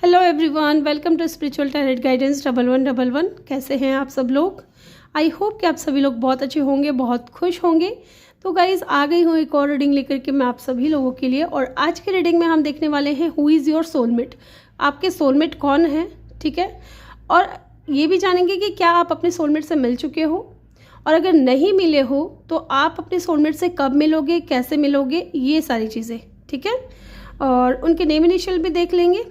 Hello everyone, welcome to spiritual tarot guidance 1111। कैसे हैं आप सब लोग? आई होप कि आप सभी लोग बहुत अच्छे होंगे, बहुत खुश होंगे। तो गाइज आ गई हूँ एक और रीडिंग लेकर के मैं आप सभी लोगों के लिए। और आज के रीडिंग में हम देखने वाले हैं हु इज़ योर सोलमेट। आपके सोलमेट कौन है, ठीक है। और ये भी जानेंगे कि क्या आप अपने सोलमेट से मिल चुके हो, और अगर नहीं मिले हो तो आप अपने सोलमेट से कब मिलोगे, कैसे मिलोगे, ये सारी चीज़ें, ठीक है। और उनके नेम इनिशियल भी देख लेंगे,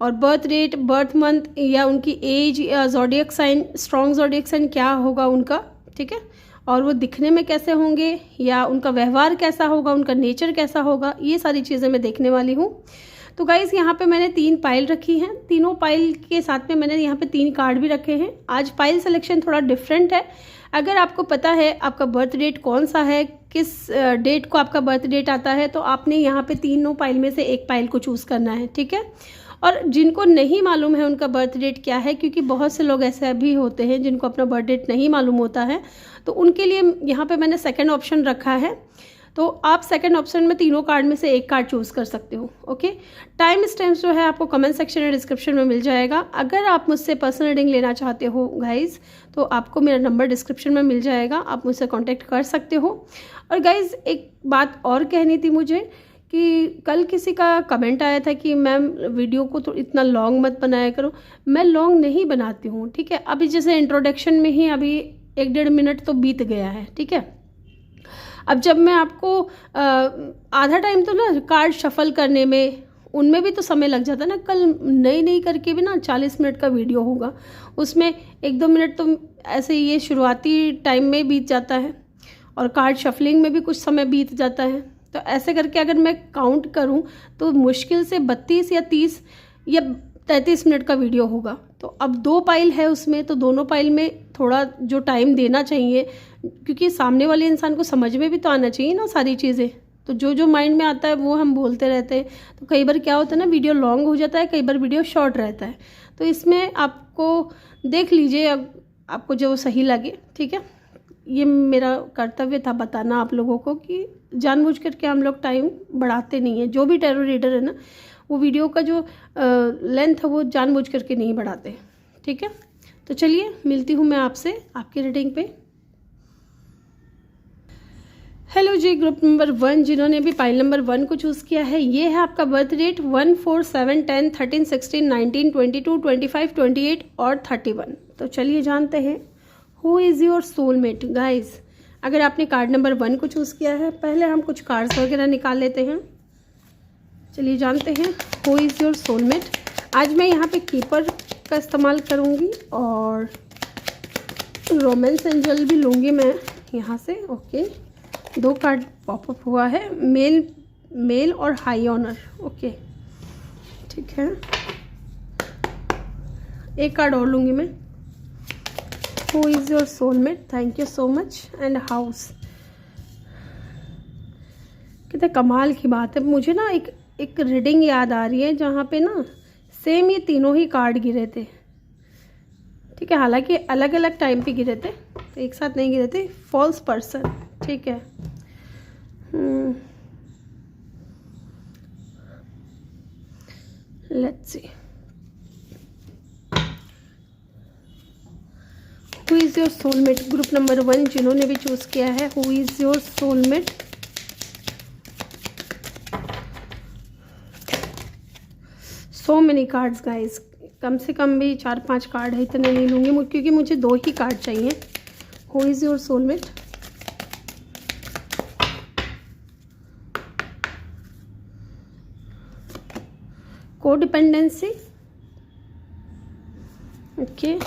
और बर्थ डेट, बर्थ मंथ, या उनकी एज, या zodiac sign, strong zodiac sign क्या होगा उनका, ठीक है। और वो दिखने में कैसे होंगे, या उनका व्यवहार कैसा होगा, उनका नेचर कैसा होगा, ये सारी चीज़ें मैं देखने वाली हूँ। तो गाइज़ यहाँ पे मैंने 3 पाइल रखी हैं। तीनों पाइल के साथ में मैंने यहाँ पे 3 कार्ड भी रखे हैं। आज पाइल सिलेक्शन थोड़ा डिफरेंट है। अगर आपको पता है आपका बर्थ डेट कौन सा है, किस डेट को आपका बर्थ डेट आता है, तो आपने यहाँ पे तीनों पाइल में से एक पाइल को चूज़ करना है, ठीक है। और जिनको नहीं मालूम है उनका बर्थ डेट क्या है, क्योंकि बहुत से लोग ऐसे भी होते हैं जिनको अपना बर्थ डेट नहीं मालूम होता है, तो उनके लिए यहाँ पे मैंने सेकंड ऑप्शन रखा है। तो आप सेकंड ऑप्शन में तीनों कार्ड में से एक कार्ड चूज़ कर सकते हो, ओके। टाइम स्टैम्प्स जो है आपको कमेंट सेक्शन या डिस्क्रिप्शन में मिल जाएगा। अगर आप मुझसे पर्सनल रीडिंग लेना चाहते हो गाइज़, तो आपको मेरा नंबर डिस्क्रिप्शन में मिल जाएगा, आप मुझसे कॉन्टैक्ट कर सकते हो। और गाइज़ एक बात और कहनी थी मुझे कि कल किसी का कमेंट आया था कि मैम वीडियो को तो इतना लॉन्ग मत बनाया करो। मैं लॉन्ग नहीं बनाती हूँ, ठीक है। अभी जैसे इंट्रोडक्शन में ही अभी 1-1.5 मिनट तो बीत गया है, ठीक है। अब जब मैं आपको आधा टाइम तो ना कार्ड शफल करने में, उनमें भी तो समय लग जाता है ना। कल नई करके भी ना 40 मिनट का वीडियो होगा, उसमें 1-2 मिनट तो ऐसे ये शुरुआती टाइम में बीत जाता है, और कार्ड शफलिंग में भी कुछ समय बीत जाता है। तो ऐसे करके अगर मैं काउंट करूं तो मुश्किल से 32 या 30 या 33 मिनट का वीडियो होगा। तो अब 2 पाइल है उसमें, तो दोनों पाइल में थोड़ा जो टाइम देना चाहिए, क्योंकि सामने वाले इंसान को समझ में भी तो आना चाहिए ना सारी चीज़ें। तो जो माइंड में आता है वो हम बोलते रहते हैं। तो कई बार क्या होता है ना, वीडियो लॉन्ग हो जाता है, कई बार वीडियो शॉर्ट रहता है। तो इसमें आपको देख लीजिए, अब आपको जो सही लगे, ठीक है। ये मेरा कर्तव्य था बताना आप लोगों को कि जानबूझ करके हम लोग टाइम बढ़ाते नहीं हैं। जो भी टैरो रीडर है ना, वो वीडियो का जो लेंथ है वो जानबूझ करके नहीं बढ़ाते, ठीक है। तो चलिए मिलती हूँ मैं आपसे आपकी रीडिंग पे। हेलो जी, ग्रुप नंबर 1 जिन्होंने भी पाइल नंबर 1 को चूज़ किया है, ये है आपका बर्थ डेट 1, 4, 7, 10, 13, 16, 19, 22, 25, 28 और 31। तो चलिए जानते हैं who is your soulmate guys. अगर आपने कार्ड नंबर 1 को चूज़ किया है, पहले हम कुछ कार्ड्स वगैरह निकाल लेते हैं। चलिए जानते हैं हु इज़ योर सोलमेट। आज मैं यहाँ पे कीपर का इस्तेमाल करूँगी, और रोमांस एंजल भी लूँगी मैं यहाँ से, ओके। 2 कार्ड पॉपअप हुआ है, मेल और हाई ऑनर, ओके, ठीक है। एक कार्ड और लूँगी मैं। Who is your soulmate? Thank you so much. And house. कितने कमाल की बात है। मुझे ना एक रीडिंग याद आ रही है जहाँ पे ना सेम ये तीनों ही कार्ड गिरे थे, ठीक है। हालांकि अलग अलग टाइम पे गिरे थे, तो एक साथ नहीं गिरे थे। फॉल्स पर्सन, ठीक है। Let's see who is your soulmate. Group number 1 जिन्होंने भी चूज़ किया है, who is your soulmate. So many cards guys, कम से कम भी 4-5 कार्ड है, इतने नहीं लूँगी क्योंकि मुझे 2 ही कार्ड चाहिए। Who is your soulmate. Codependency, okay.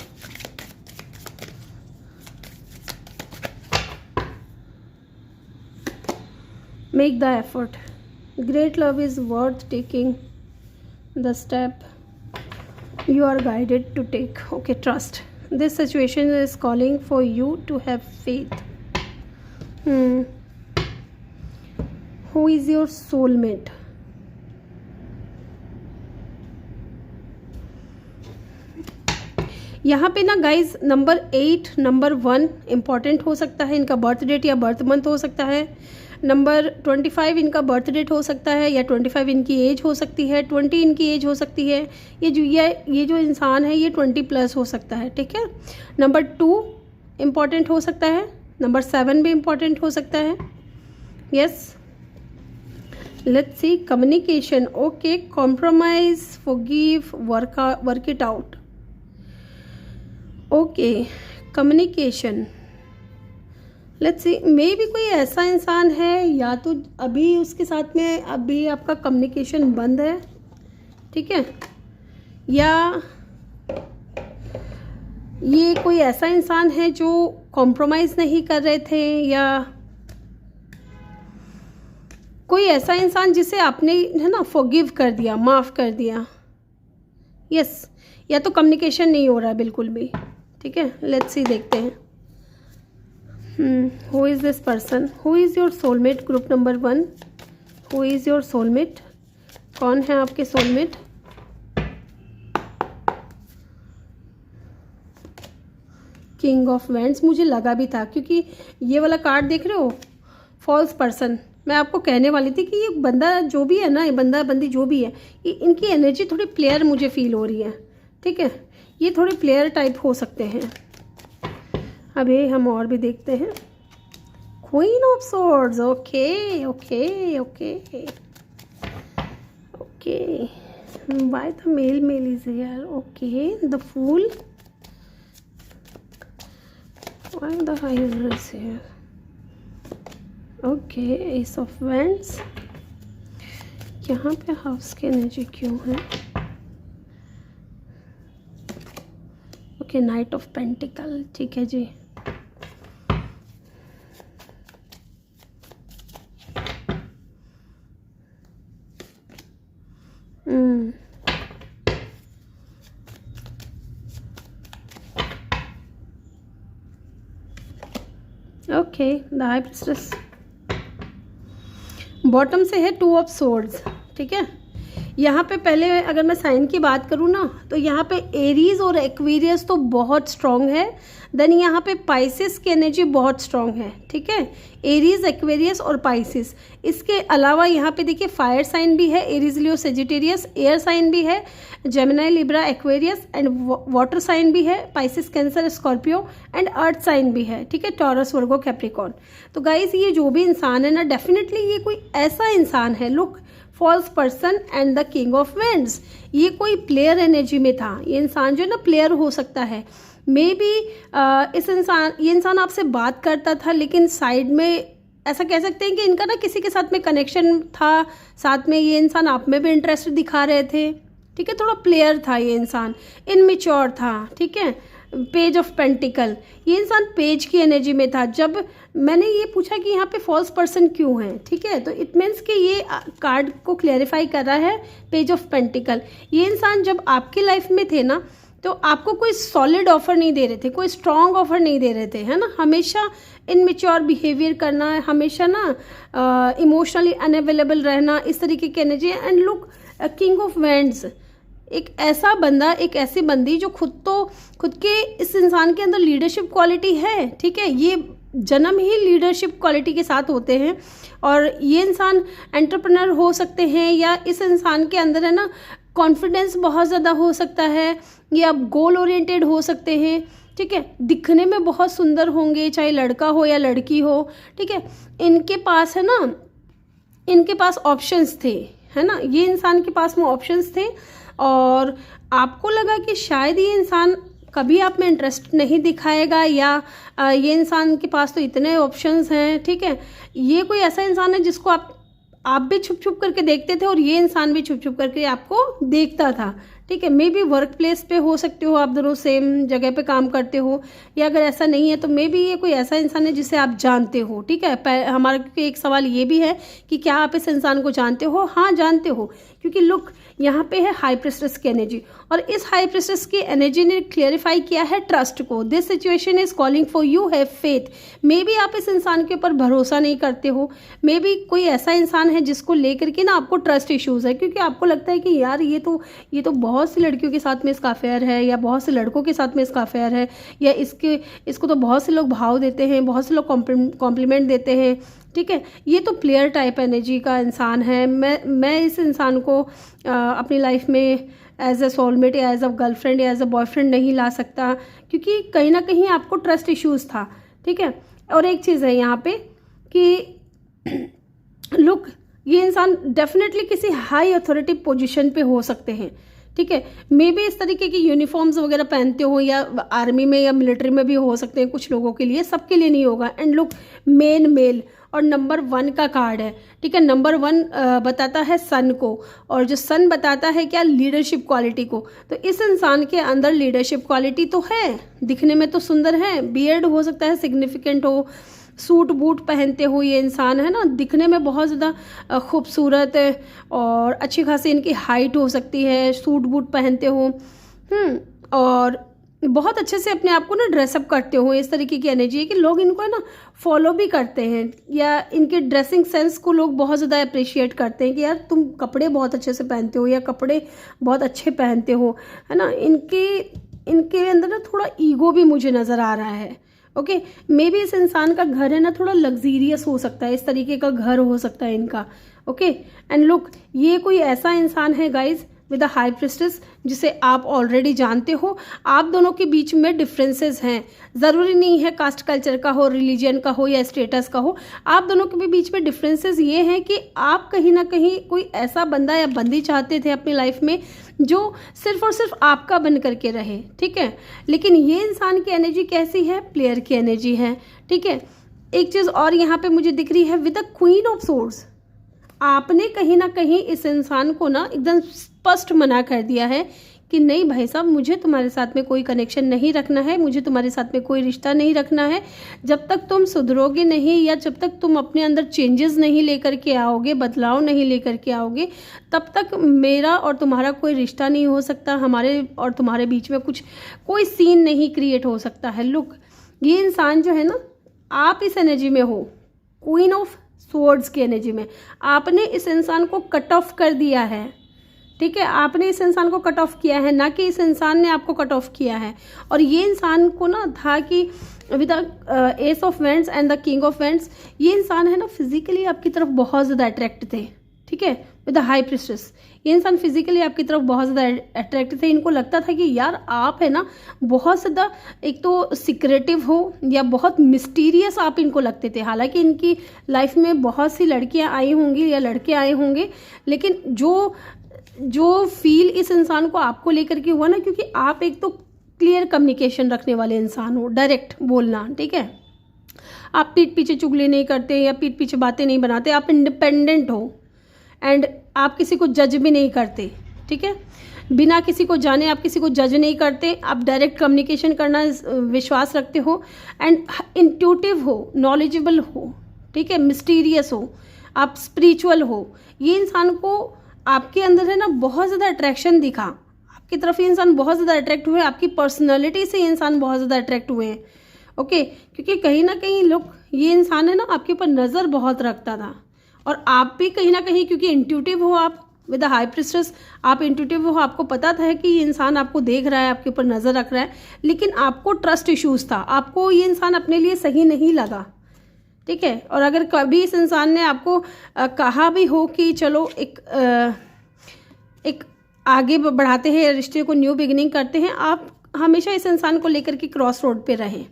Make the effort. Great love is worth taking the step you are guided to take. Okay, trust. This situation is calling for you to have faith. Who is your soulmate? यहाँ पे ना guys number 8, number 1 important हो सकता है। इनका birth date या birth month हो सकता है। नंबर 25 इनका बर्थ डेट हो सकता है, या 25 इनकी एज हो सकती है, 20 इनकी एज हो सकती है। ये जो इंसान है ये 20+ हो सकता है, ठीक है। नंबर 2 इम्पॉर्टेंट हो सकता है, नंबर 7 भी इम्पॉर्टेंट हो सकता है। Yes, let's see communication, okay, compromise, forgive, work it out, okay, communication. Let's see, मे भी कोई ऐसा इंसान है या तो अभी उसके साथ में अभी आपका कम्युनिकेशन बंद है, ठीक है, या ये कोई ऐसा इंसान है जो कॉम्प्रोमाइज़ नहीं कर रहे थे, या कोई ऐसा इंसान जिसे आपने है ना फॉरगिव कर दिया, माफ़ कर दिया। यस, या तो कम्युनिकेशन नहीं हो रहा है बिल्कुल भी, ठीक है। लेट्स सी, देखते हैं who is this person, who is your soulmate, group number 1, who is your soulmate, कौन है आपके सोलमेट। किंग ऑफ वैंड्स, मुझे लगा भी था, क्योंकि ये वाला कार्ड देख रहे हो, फॉल्स पर्सन। मैं आपको कहने वाली थी कि ये बंदा जो भी है ना, ये बंदा बंदी जो भी है, ये इनकी एनर्जी थोड़ी प्लेयर मुझे फील हो रही है, ठीक है। ये थोड़े प्लेयर टाइप हो सकते हैं। अभी हम और भी देखते हैं। Queen of swords, okay okay okay okay, why the male is here, okay, the fool, why the hydra is here, okay, ace of wands. यहाँ पे हाउस की एनर्जी क्यों है, ओके, नाइट ऑफ पेंटिकल, ठीक है जी। Okay, the high priestess. Bottom से है 2 ऑफ सोर्ड्स, ठीक है। यहाँ पे पहले अगर मैं साइन की बात करूँ ना, तो यहाँ पे एरीज और एक्वेरियस तो बहुत स्ट्रॉन्ग है। देन यहाँ पे पाइसिस की एनर्जी बहुत स्ट्रॉन्ग है, ठीक है। एरीज, एक्वेरियस और पाइसिस। इसके अलावा यहाँ पे देखिए फायर साइन भी है, Aries, Leo, Sagittarius. Air sign भी है, Gemini, Libra, Aquarius. And water sign भी है, Pisces, Cancer, Scorpio. And earth sign भी है, ठीक है, टॉरस, वर्गो, कैप्रिकॉर्न। तो गाइस, ये जो भी इंसान है ना, डेफिनेटली ये कोई ऐसा इंसान है, look, false person and the king of wands. ये कोई प्लेयर एनर्जी में था। ये इंसान जो है ना प्लेयर हो सकता है। मे बी ये इंसान आपसे बात करता था, लेकिन साइड में ऐसा कह सकते हैं कि इनका ना किसी के साथ में कनेक्शन था, साथ में ये इंसान आप में भी इंटरेस्ट दिखा रहे थे, ठीक है। थोड़ा प्लेयर था ये इंसान, इनमेच्योर था, ठीक है। पेज ऑफ पेंटिकल, ये इंसान पेज की एनर्जी में था। जब मैंने ये पूछा कि यहाँ पे फॉल्स पर्सन क्यों है, ठीक है, तो इट मीन्स कि ये कार्ड को क्लैरिफाई कर रहा है, पेज ऑफ पेंटिकल। ये इंसान जब आपकी लाइफ में थे ना, तो आपको कोई सॉलिड ऑफर नहीं दे रहे थे, कोई स्ट्रॉन्ग ऑफर नहीं दे रहे थे, है ना। हमेशा इनमेच्योर बिहेवियर करना, हमेशा ना इमोशनली अनअवेलेबल रहना, इस तरीके की energy. And look, king of wands, एक ऐसा बंदा, एक ऐसी बंदी जो खुद के इस इंसान के अंदर लीडरशिप क्वालिटी है, ठीक है। ये जन्म ही लीडरशिप क्वालिटी के साथ होते हैं, और ये इंसान एंटरप्रेन्योर हो सकते हैं, या इस इंसान के अंदर है ना कॉन्फिडेंस बहुत ज़्यादा हो सकता है, या गोल ओरिएंटेड हो सकते हैं, ठीक है। दिखने में बहुत सुंदर होंगे, चाहे लड़का हो या लड़की हो, ठीक है। इनके पास है ना, इनके पास ऑप्शंस थे, है ना। ये इंसान के पास में ऑप्शंस थे, और आपको लगा कि शायद ये इंसान कभी आप में इंटरेस्ट नहीं दिखाएगा, या ये इंसान के पास तो इतने ऑप्शंस हैं, ठीक है। ये कोई ऐसा इंसान है जिसको आप भी छुप छुप करके देखते थे, और ये इंसान भी छुप छुप करके आपको देखता था, ठीक है। मे बी वर्क प्लेस पे हो सकते हो, आप दोनों सेम जगह पे काम करते हो, या अगर ऐसा नहीं है तो मे बी ये कोई ऐसा इंसान है जिसे आप जानते हो, ठीक है। हमारा एक सवाल ये भी है कि क्या आप इस इंसान को जानते हो। हाँ, जानते हो, क्योंकि लुक, यहाँ पे है हाई प्रिस्टेस की एनर्जी, और इस हाई प्रिस्टेस की एनर्जी ने क्लियरिफाई किया है ट्रस्ट को। This situation is calling for you, have faith. May be आप इस इंसान के ऊपर भरोसा नहीं करते हो, मे बी कोई ऐसा इंसान है जिसको लेकर के ना आपको ट्रस्ट इश्यूज है, क्योंकि आपको लगता है कि यार ये तो बहुत सी लड़कियों के साथ में इसका अफेयर है, या बहुत से लड़कों के साथ में इसका अफेयर है, या इसको तो बहुत से लोग भाव देते हैं, बहुत से लोग कॉम्प्लीमेंट देते हैं, ठीक है। ये तो प्लेयर टाइप एनर्जी का इंसान है। मैं इस इंसान को अपनी लाइफ में एज अ सोलमेट या एज अ गर्लफ्रेंड या एज अ बॉयफ्रेंड नहीं ला सकता, क्योंकि कहीं ना कहीं आपको ट्रस्ट इश्यूज़ था, ठीक है। और एक चीज़ है यहाँ पे कि लुक, ये इंसान डेफिनेटली किसी हाई अथॉरिटी पोजीशन पे हो सकते हैं, ठीक है। मे बी इस तरीके की यूनिफॉर्म्स वगैरह पहनते हो, या आर्मी में या मिलिट्री में भी हो सकते हैं कुछ लोगों के लिए, सबके लिए नहीं होगा। एंड लुक, मेल और नंबर 1 का कार्ड है, ठीक है। नंबर 1 बताता है सन को, और जो सन बताता है क्या, लीडरशिप क्वालिटी को। तो इस इंसान के अंदर लीडरशिप क्वालिटी तो है, दिखने में तो सुंदर है, बियर्ड हो सकता है सिग्निफिकेंट हो, सूट बूट पहनते हो ये इंसान, है ना, दिखने में बहुत ज़्यादा खूबसूरत और अच्छी खासी इनकी हाइट हो सकती है, सूट बूट पहनते हो, और बहुत अच्छे से अपने आप को ना ड्रेसअप करते हो। इस तरीके की एनर्जी है कि लोग इनको है ना फॉलो भी करते हैं, या इनके ड्रेसिंग सेंस को लोग बहुत ज़्यादा अप्रिशिएट करते हैं कि यार तुम कपड़े बहुत अच्छे से पहनते हो, या कपड़े बहुत अच्छे पहनते हो, है ना। इनके अंदर ना थोड़ा ईगो भी मुझे नज़र आ रहा है। ओके, मे बी इस इंसान का घर है ना थोड़ा लग्जीरियस हो सकता है, इस तरीके का घर हो सकता है इनका। ओके, एंड लुक, ये कोई ऐसा इंसान है guys with a high priestess जिसे आप ऑलरेडी जानते हो। आप दोनों के बीच में डिफरेंसेस हैं, ज़रूरी नहीं है कास्ट कल्चर का हो, रिलीजन का हो, या स्टेटस का हो। आप दोनों के बीच में डिफरेंसेस ये हैं कि आप कहीं ना कहीं कोई ऐसा बंदा या बंदी चाहते थे अपनी लाइफ में जो सिर्फ और सिर्फ आपका बन करके रहे, ठीक है। लेकिन ये इंसान की एनर्जी कैसी है, प्लेयर की एनर्जी है, ठीक है। एक चीज़ और यहाँ पे मुझे दिख रही है with the queen of swords. आपने कहीं ना कहीं इस इंसान को ना एकदम स्पष्ट मना कर दिया है कि नहीं भाई साहब, मुझे तुम्हारे साथ में कोई कनेक्शन नहीं रखना है, मुझे तुम्हारे साथ में कोई रिश्ता नहीं रखना है। जब तक तुम सुधरोगे नहीं, या जब तक तुम अपने अंदर चेंजेस नहीं लेकर के आओगे, बदलाव नहीं लेकर के आओगे, तब तक मेरा और तुम्हारा कोई रिश्ता नहीं हो सकता, हमारे और तुम्हारे बीच में कोई सीन नहीं क्रिएट हो सकता है। लुक, ये इंसान जो है ना, आप इस एनर्जी में हो, क्वीन ऑफ स्वॉर्ड्स की एनर्जी में। आपने इस इंसान को कट ऑफ कर दिया है, ठीक है। आपने इस इंसान को कट ऑफ किया है, ना कि इस इंसान ने आपको कट ऑफ किया है। और ये इंसान को ना था कि with the S of vends and the king of vends, ये इंसान है ना फिजिकली आपकी तरफ बहुत ज़्यादा अट्रैक्ट थे, ठीक है, विद द हाई प्रिस्टेस। ये इंसान फिजिकली आपकी तरफ बहुत ज़्यादा अट्रैक्ट थे। इनको लगता था कि यार आप है ना बहुत ज़्यादा एक तो सीक्रेटिव हो, या बहुत मिस्टीरियस आप इनको लगते थे। हालांकि इनकी लाइफ में बहुत सी लड़कियां आई होंगी या लड़के आए होंगे, लेकिन जो फील इस इंसान को आपको लेकर के हुआ ना, क्योंकि आप एक तो क्लियर कम्युनिकेशन रखने वाले इंसान हो, डायरेक्ट बोलना, ठीक है। आप पीठ पीछे चुगली नहीं करते या पीठ पीछे बातें नहीं बनाते, आप इंडिपेंडेंट हो, एंड आप किसी को जज भी नहीं करते, ठीक है। बिना किसी को जाने आप किसी को जज नहीं करते, आप डायरेक्ट कम्युनिकेशन करना विश्वास रखते हो, एंड इंट्यूटिव हो, नॉलेजेबल हो, ठीक है, मिस्टीरियस हो, आप स्पिरिचुअल हो। ये इंसान को आपके अंदर है ना बहुत ज़्यादा अट्रैक्शन दिखा, आपकी तरफ ये इंसान बहुत ज़्यादा अट्रैक्ट हुए, आपकी पर्सनैलिटी से ये इंसान बहुत ज़्यादा अट्रैक्ट हुए हैं। ओके, क्योंकि कहीं ना कहीं लोग, ये इंसान है ना आपके ऊपर नज़र बहुत रखता था, और आप भी कहीं ना कहीं, क्योंकि इंट्यूटिव हो आप विद द हाई प्रिस्टेस, आप इंट्यूटिव हो, आपको पता था कि ये इंसान आपको देख रहा है, आपके ऊपर नज़र रख रहा है, लेकिन आपको ट्रस्ट इश्यूज़ था, आपको ये इंसान अपने लिए सही नहीं लगा, ठीक है। और अगर कभी इस इंसान ने आपको कहा भी हो कि चलो एक आगे बढ़ाते हैं, रिश्ते को न्यू बिगिनिंग करते हैं, आप हमेशा इस इंसान को लेकर के क्रॉस रोड पे रहें,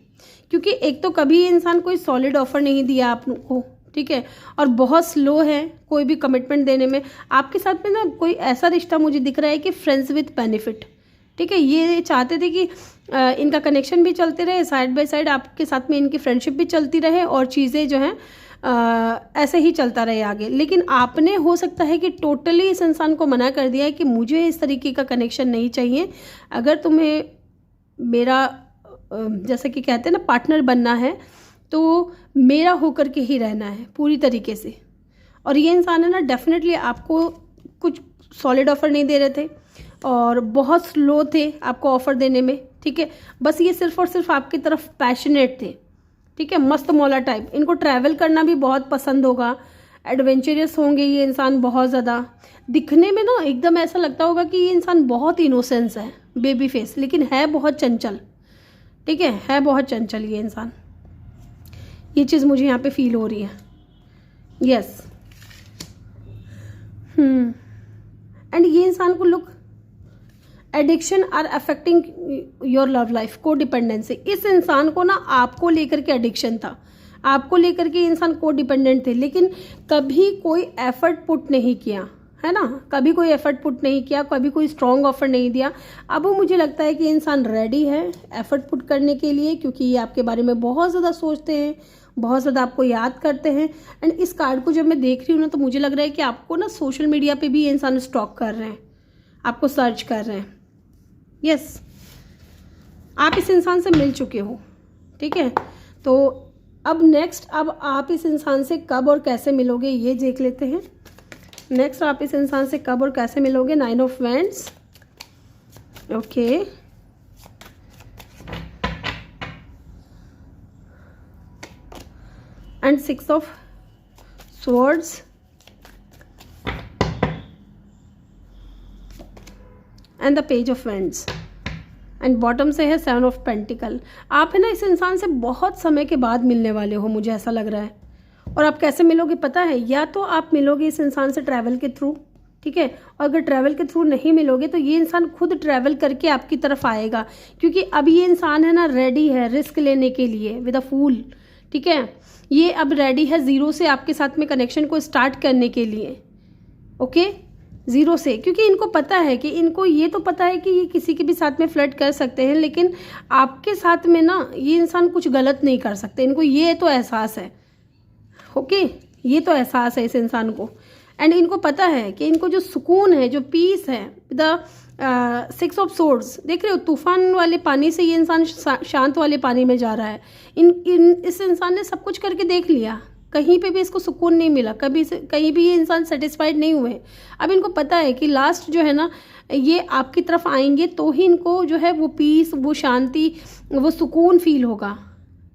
क्योंकि एक तो कभी ये इंसान कोई सॉलिड ऑफर नहीं दिया आपको, ठीक है, और बहुत स्लो है कोई भी कमिटमेंट देने में। आपके साथ में ना कोई ऐसा रिश्ता मुझे दिख रहा है कि फ्रेंड्स विथ बेनिफिट, ठीक है। ये चाहते थे कि इनका कनेक्शन भी चलते रहे, साइड बाय साइड आपके साथ में इनकी फ्रेंडशिप भी चलती रहे, और चीज़ें जो हैं ऐसे ही चलता रहे आगे। लेकिन आपने हो सकता है कि टोटली इस इंसान को मना कर दिया है कि मुझे इस तरीके का कनेक्शन नहीं चाहिए, अगर तुम्हें मेरा जैसे कि कहते हैं ना पार्टनर बनना है तो मेरा होकर के ही रहना है पूरी तरीके से। और ये इंसान है ना डेफिनेटली आपको कुछ सॉलिड ऑफर नहीं दे रहे थे, और बहुत स्लो थे आपको ऑफर देने में, ठीक है। बस ये सिर्फ और सिर्फ आपकी तरफ पैशनेट थे, ठीक है, मस्त मौला टाइप। इनको ट्रैवल करना भी बहुत पसंद होगा, एडवेंचरस होंगे ये इंसान बहुत ज़्यादा। दिखने में ना एकदम ऐसा लगता होगा कि ये इंसान बहुत इनोसेंस है, बेबी फेस, लेकिन है बहुत चंचल, ठीक है बहुत चंचल ये इंसान। ये चीज़ मुझे यहाँ पे फील हो रही है, यस। एंड ये इंसान को look, addiction are affecting your love life, को डिपेंडेंसी। इस इंसान को ना आपको लेकर के एडिक्शन था, आपको लेकर के इंसान को डिपेंडेंट थे, लेकिन कभी कोई एफर्ट पुट नहीं किया, है ना, कभी कोई एफर्ट पुट नहीं किया, कभी कोई स्ट्रॉन्ग ऑफर नहीं दिया। अब वो मुझे लगता है कि इंसान रेडी है एफर्ट पुट करने के लिए, क्योंकि ये आपके बारे में बहुत ज़्यादा सोचते हैं, बहुत ज़्यादा आपको याद करते हैं। एंड इस कार्ड को जब मैं देख रही हूँ ना, तो मुझे लग रहा है कि आपको ना सोशल मीडिया पे भी ये इंसान स्टॉक कर रहे हैं, आपको सर्च कर रहे हैं। यस, आप इस इंसान से मिल चुके हो, ठीक है। तो अब नेक्स्ट, अब आप इस इंसान से कब और कैसे मिलोगे ये देख लेते हैं। नेक्स्ट, आप इस इंसान से कब और कैसे मिलोगे। 9 of wands, okay, and 6 of swords and the page of wands, and bottom से है 7 ऑफ पेंटिकल। आप है ना इस इंसान से बहुत समय के बाद मिलने वाले हो, मुझे ऐसा लग रहा है। और आप कैसे मिलोगे पता है, या तो आप मिलोगे इस इंसान से ट्रैवल के थ्रू, ठीक है, और अगर ट्रैवल के थ्रू नहीं मिलोगे तो ये इंसान खुद ट्रैवल करके आपकी तरफ आएगा, क्योंकि अब ये इंसान है ना रेडी है रिस्क लेने के लिए विद अ फूल, ठीक है। ये अब रेडी है ज़ीरो से आपके साथ में कनेक्शन को स्टार्ट करने के लिए, ओके, ज़ीरो से, क्योंकि इनको पता है कि इनको ये तो पता है कि ये किसी के भी साथ में फ्लर्ट कर सकते हैं, लेकिन आपके साथ में ना ये इंसान कुछ गलत नहीं कर सकते, इनको ये तो एहसास है, ओके, ये तो एहसास है इस इंसान को। एंड इनको पता है कि इनको जो सुकून है, जो पीस है, द 6 ऑफ सोर्ड्स, देख रहे हो, तूफान वाले पानी से ये इंसान शांत वाले पानी में जा रहा है। इस इंसान ने सब कुछ करके देख लिया, कहीं पे भी इसको सुकून नहीं मिला, कहीं भी ये इंसान सेटिस्फाइड नहीं हुए। अब इनको पता है कि लास्ट जो है ना, ये आपकी तरफ आएंगे तो ही इनको जो है वो पीस, वो शांति, वो सुकून फील होगा।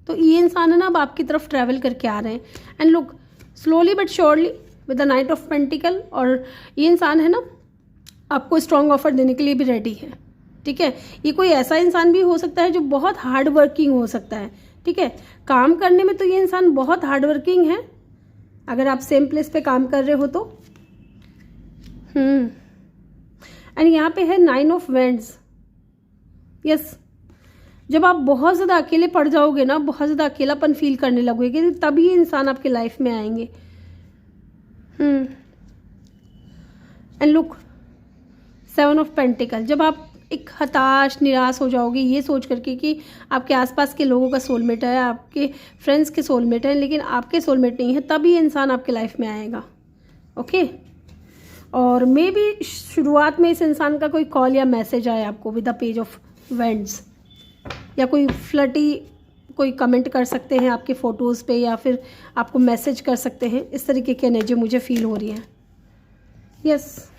तो ये इंसान है ना अब आपकी तरफ ट्रैवल करके आ रहे हैं। And look, slowly but surely with the night of pentacle. और ये इंसान है ना आपको स्ट्रॉन्ग ऑफर देने के लिए भी रेडी है, ठीक है। ये कोई ऐसा इंसान भी हो सकता है जो बहुत हार्ड वर्किंग हो सकता है, ठीक है। काम करने में तो ये इंसान बहुत हार्ड वर्किंग है, अगर आप सेम प्लेस पे काम कर रहे हो तो। एंड यहाँ पे है 9 ऑफ वैंड्स। यस, जब आप बहुत ज़्यादा अकेले पड़ जाओगे ना, बहुत ज़्यादा अकेलापन फील करने लगोगे, तब ये इंसान आपके लाइफ में आएंगे। And look, 7 of pentacle. जब आप एक हताश, निराश हो जाओगे ये सोच करके कि आपके आसपास के लोगों का सोलमेट है, आपके फ्रेंड्स के सोलमेट है, लेकिन आपके सोलमेट नहीं है, तब ये इंसान आपके लाइफ में आएगा, ओके। और मे बी शुरुआत में इस इंसान का कोई कॉल या मैसेज आए आपको with the page of wands, या कोई फ्लर्टी कोई कमेंट कर सकते हैं आपके फ़ोटोज़ पे, या फिर आपको मैसेज कर सकते हैं। इस तरीके की एनर्जी मुझे फील हो रही है। यस,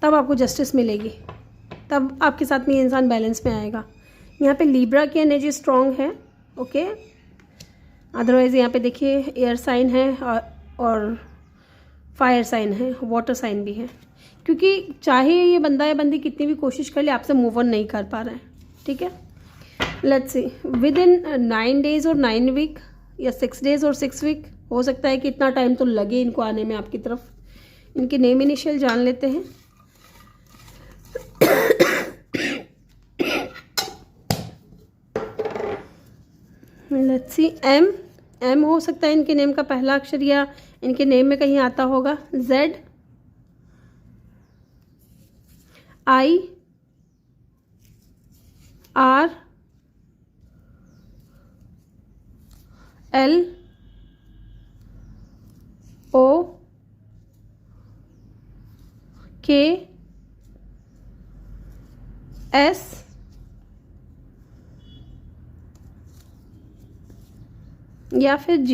तब आपको जस्टिस मिलेगी, तब आपके साथ में ये इंसान बैलेंस में आएगा। यहाँ पे लिब्रा की एनर्जी स्ट्रॉन्ग है, ओके। अदरवाइज़ यहाँ पे देखिए एयर साइन है और फायर साइन है, वाटर साइन भी है, क्योंकि चाहे ये बंदा या बंदी कितनी भी कोशिश कर ले, आपसे मूव ऑन नहीं कर पा रहा है, ठीक है। Let's C, with in 9 days और 9 वीक, या 6 डेज और 6 वीक, हो सकता है कि इतना टाइम तो लगे इनको आने में आपकी तरफ। इनके नेम इनिशियल जान लेते हैं। लेट्स सी, एम हो सकता है इनके नेम का पहला अक्षर, या इनके नेम में कहीं आता होगा Z, I, R, L, O, K, S, या फिर G,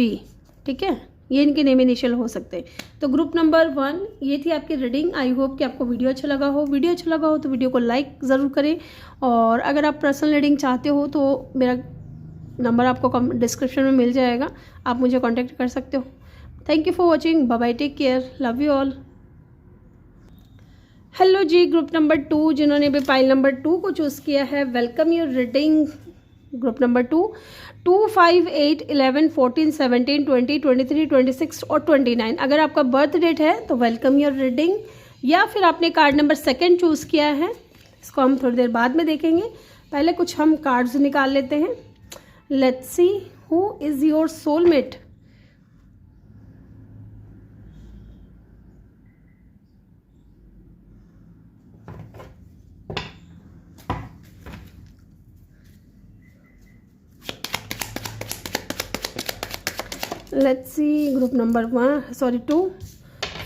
ठीक है। ये इनके नेम इनिशियल हो सकते हैं। तो ग्रुप नंबर 1 ये थी आपकी रीडिंग। आई होप कि आपको वीडियो अच्छा लगा हो। वीडियो अच्छा लगा हो तो वीडियो को लाइक ज़रूर करें, और अगर आप पर्सनल रीडिंग चाहते हो तो मेरा नंबर आपको डिस्क्रिप्शन में मिल जाएगा, आप मुझे कांटेक्ट कर सकते हो। Thank you for watching, bye bye, take care, love you all. Hello जी, ग्रुप नंबर 2 जिन्होंने भी पाइल नंबर 2 को चूज़ किया है, welcome your reading. Group number 2, 2, 5, 8, 11, 14, 17, 20, 23, 26 और 29। अगर आपका बर्थ डेट है तो वेलकम योर रीडिंग, या फिर आपने कार्ड नंबर 2 चूज़ किया है, इसको हम थोड़ी देर बाद में देखेंगे। पहले कुछ हम कार्ड्स निकाल लेते हैं। Let's see who is your soulmate. Let's see group number 2,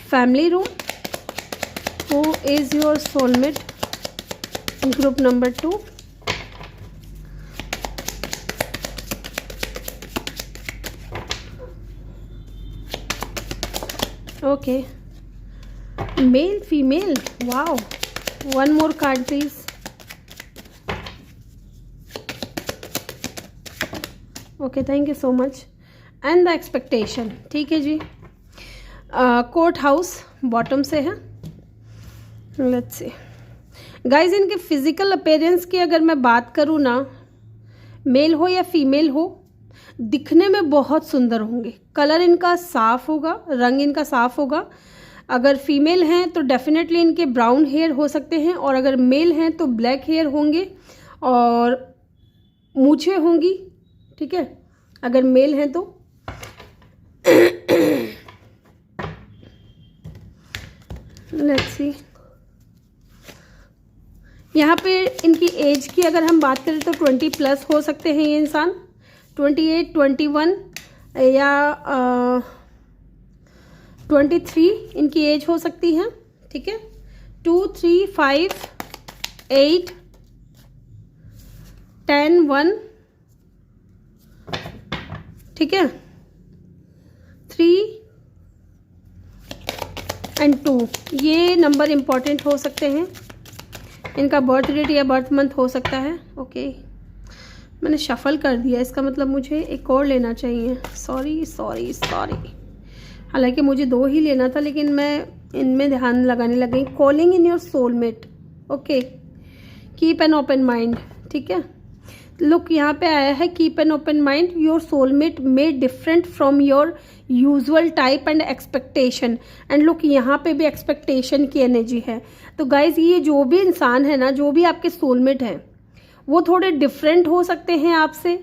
family room. Who is your soulmate in group number 2? Okay, male, female. Wow, one more card please. Okay, thank you so much. And the expectation, ठीक है जी। Court house bottom से है। Let's see guys, इनके physical appearance की अगर मैं बात करूँ ना, मेल हो या फीमेल हो, दिखने में बहुत सुंदर होंगे। कलर इनका साफ होगा, रंग इनका साफ होगा। अगर फीमेल हैं तो डेफिनेटली इनके ब्राउन हेयर हो सकते हैं, और अगर मेल हैं तो ब्लैक हेयर होंगे और मूछें होंगी, ठीक है, अगर मेल हैं तो। लेट्स सी, यहाँ पे इनकी एज की अगर हम बात करें तो 20+ हो सकते हैं ये इंसान, 28, 21 या 23 इनकी एज हो सकती है, ठीक है। 2, 3, 5, 8, 10, 1, ठीक है, 3 एंड 2, ये नंबर इम्पॉर्टेंट हो सकते हैं। इनका बर्थ डेट या बर्थ मंथ हो सकता है। ओके, मैंने शफल कर दिया, इसका मतलब मुझे एक और लेना चाहिए। सॉरी सॉरी सॉरी, हालांकि मुझे 2 ही लेना था, लेकिन मैं इनमें ध्यान लगाने लग गई। Calling in your soulmate. Okay, keep an open mind, ठीक है। लुक, यहाँ पे आया है keep an open mind, your soulmate may different from your usual type and expectation. And look, यहाँ पे भी एक्सपेक्टेशन की एनर्जी है। तो गाइज, ये जो भी इंसान है ना, जो भी आपके सोलमेट हैं, वो थोड़े डिफरेंट हो सकते हैं आपसे,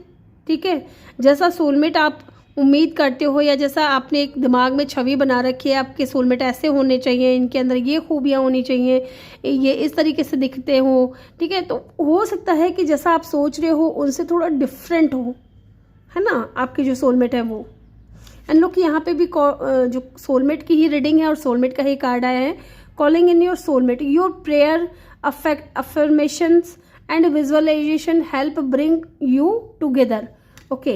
ठीक है। जैसा सोलमेट आप उम्मीद करते हो या जैसा आपने एक दिमाग में छवि बना रखी है, आपके सोलमेट ऐसे होने चाहिए, इनके अंदर ये खूबियाँ होनी चाहिए, ये इस तरीके से दिखते हो, ठीक है। तो हो सकता है कि जैसा आप सोच रहे हो उनसे थोड़ा डिफरेंट हो, है ना, आपके जो सोलमेट है वो। एंड लुक, यहाँ पे भी जो सोलमेट की ही रीडिंग है और सोलमेट का ही कार्ड आया है। Calling in your soulmate, your prayer, affirmations and visualization help bring you together. Okay,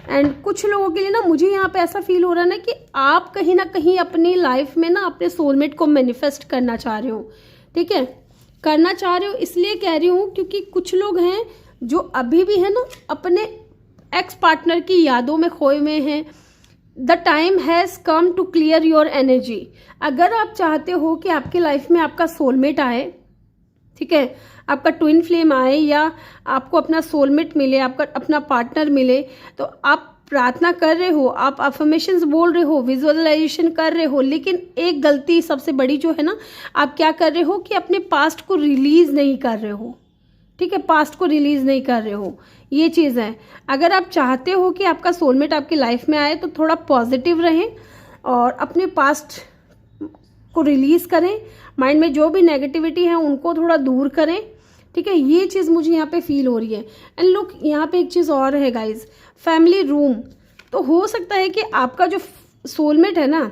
and कुछ लोगों के लिए ना, मुझे यहाँ पे ऐसा फील हो रहा है ना कि आप कहीं ना कहीं अपनी लाइफ में ना अपने सोलमेट को मैनिफेस्ट करना चाह रहे हो, ठीक है। करना चाह रहे हो इसलिए कह रही हूँ क्योंकि कुछ लोग हैं जो अभी भी है ना अपने एक्स पार्टनर की यादों में खोए हुए हैं। The time has come to clear your energy. अगर आप चाहते हो कि आपकी लाइफ में आपका सोलमेट आए, ठीक है, आपका ट्विन फ्लेम आए, या आपको अपना सोलमेट मिले, आपका अपना पार्टनर मिले, तो आप प्रार्थना कर रहे हो, आप अफर्मेशंस बोल रहे हो, विजुअलाइजेशन कर रहे हो, लेकिन एक गलती सबसे बड़ी जो है ना, आप क्या कर रहे हो कि अपने पास्ट को रिलीज नहीं कर रहे हो, ठीक है, पास्ट को रिलीज नहीं कर रहे हो, ये चीज़ है। अगर आप चाहते हो कि आपका सोलमेट आपकी लाइफ में आए तो थोड़ा पॉजिटिव रहें और अपने पास्ट को रिलीज़ करें, माइंड में जो भी नेगेटिविटी है उनको थोड़ा दूर करें, ठीक है। ये चीज़ मुझे यहाँ पे फील हो रही है। एंड लुक, यहाँ पे एक चीज़ और है गाइज, फैमिली रूम। तो हो सकता है कि आपका जो सोलमेट है ना,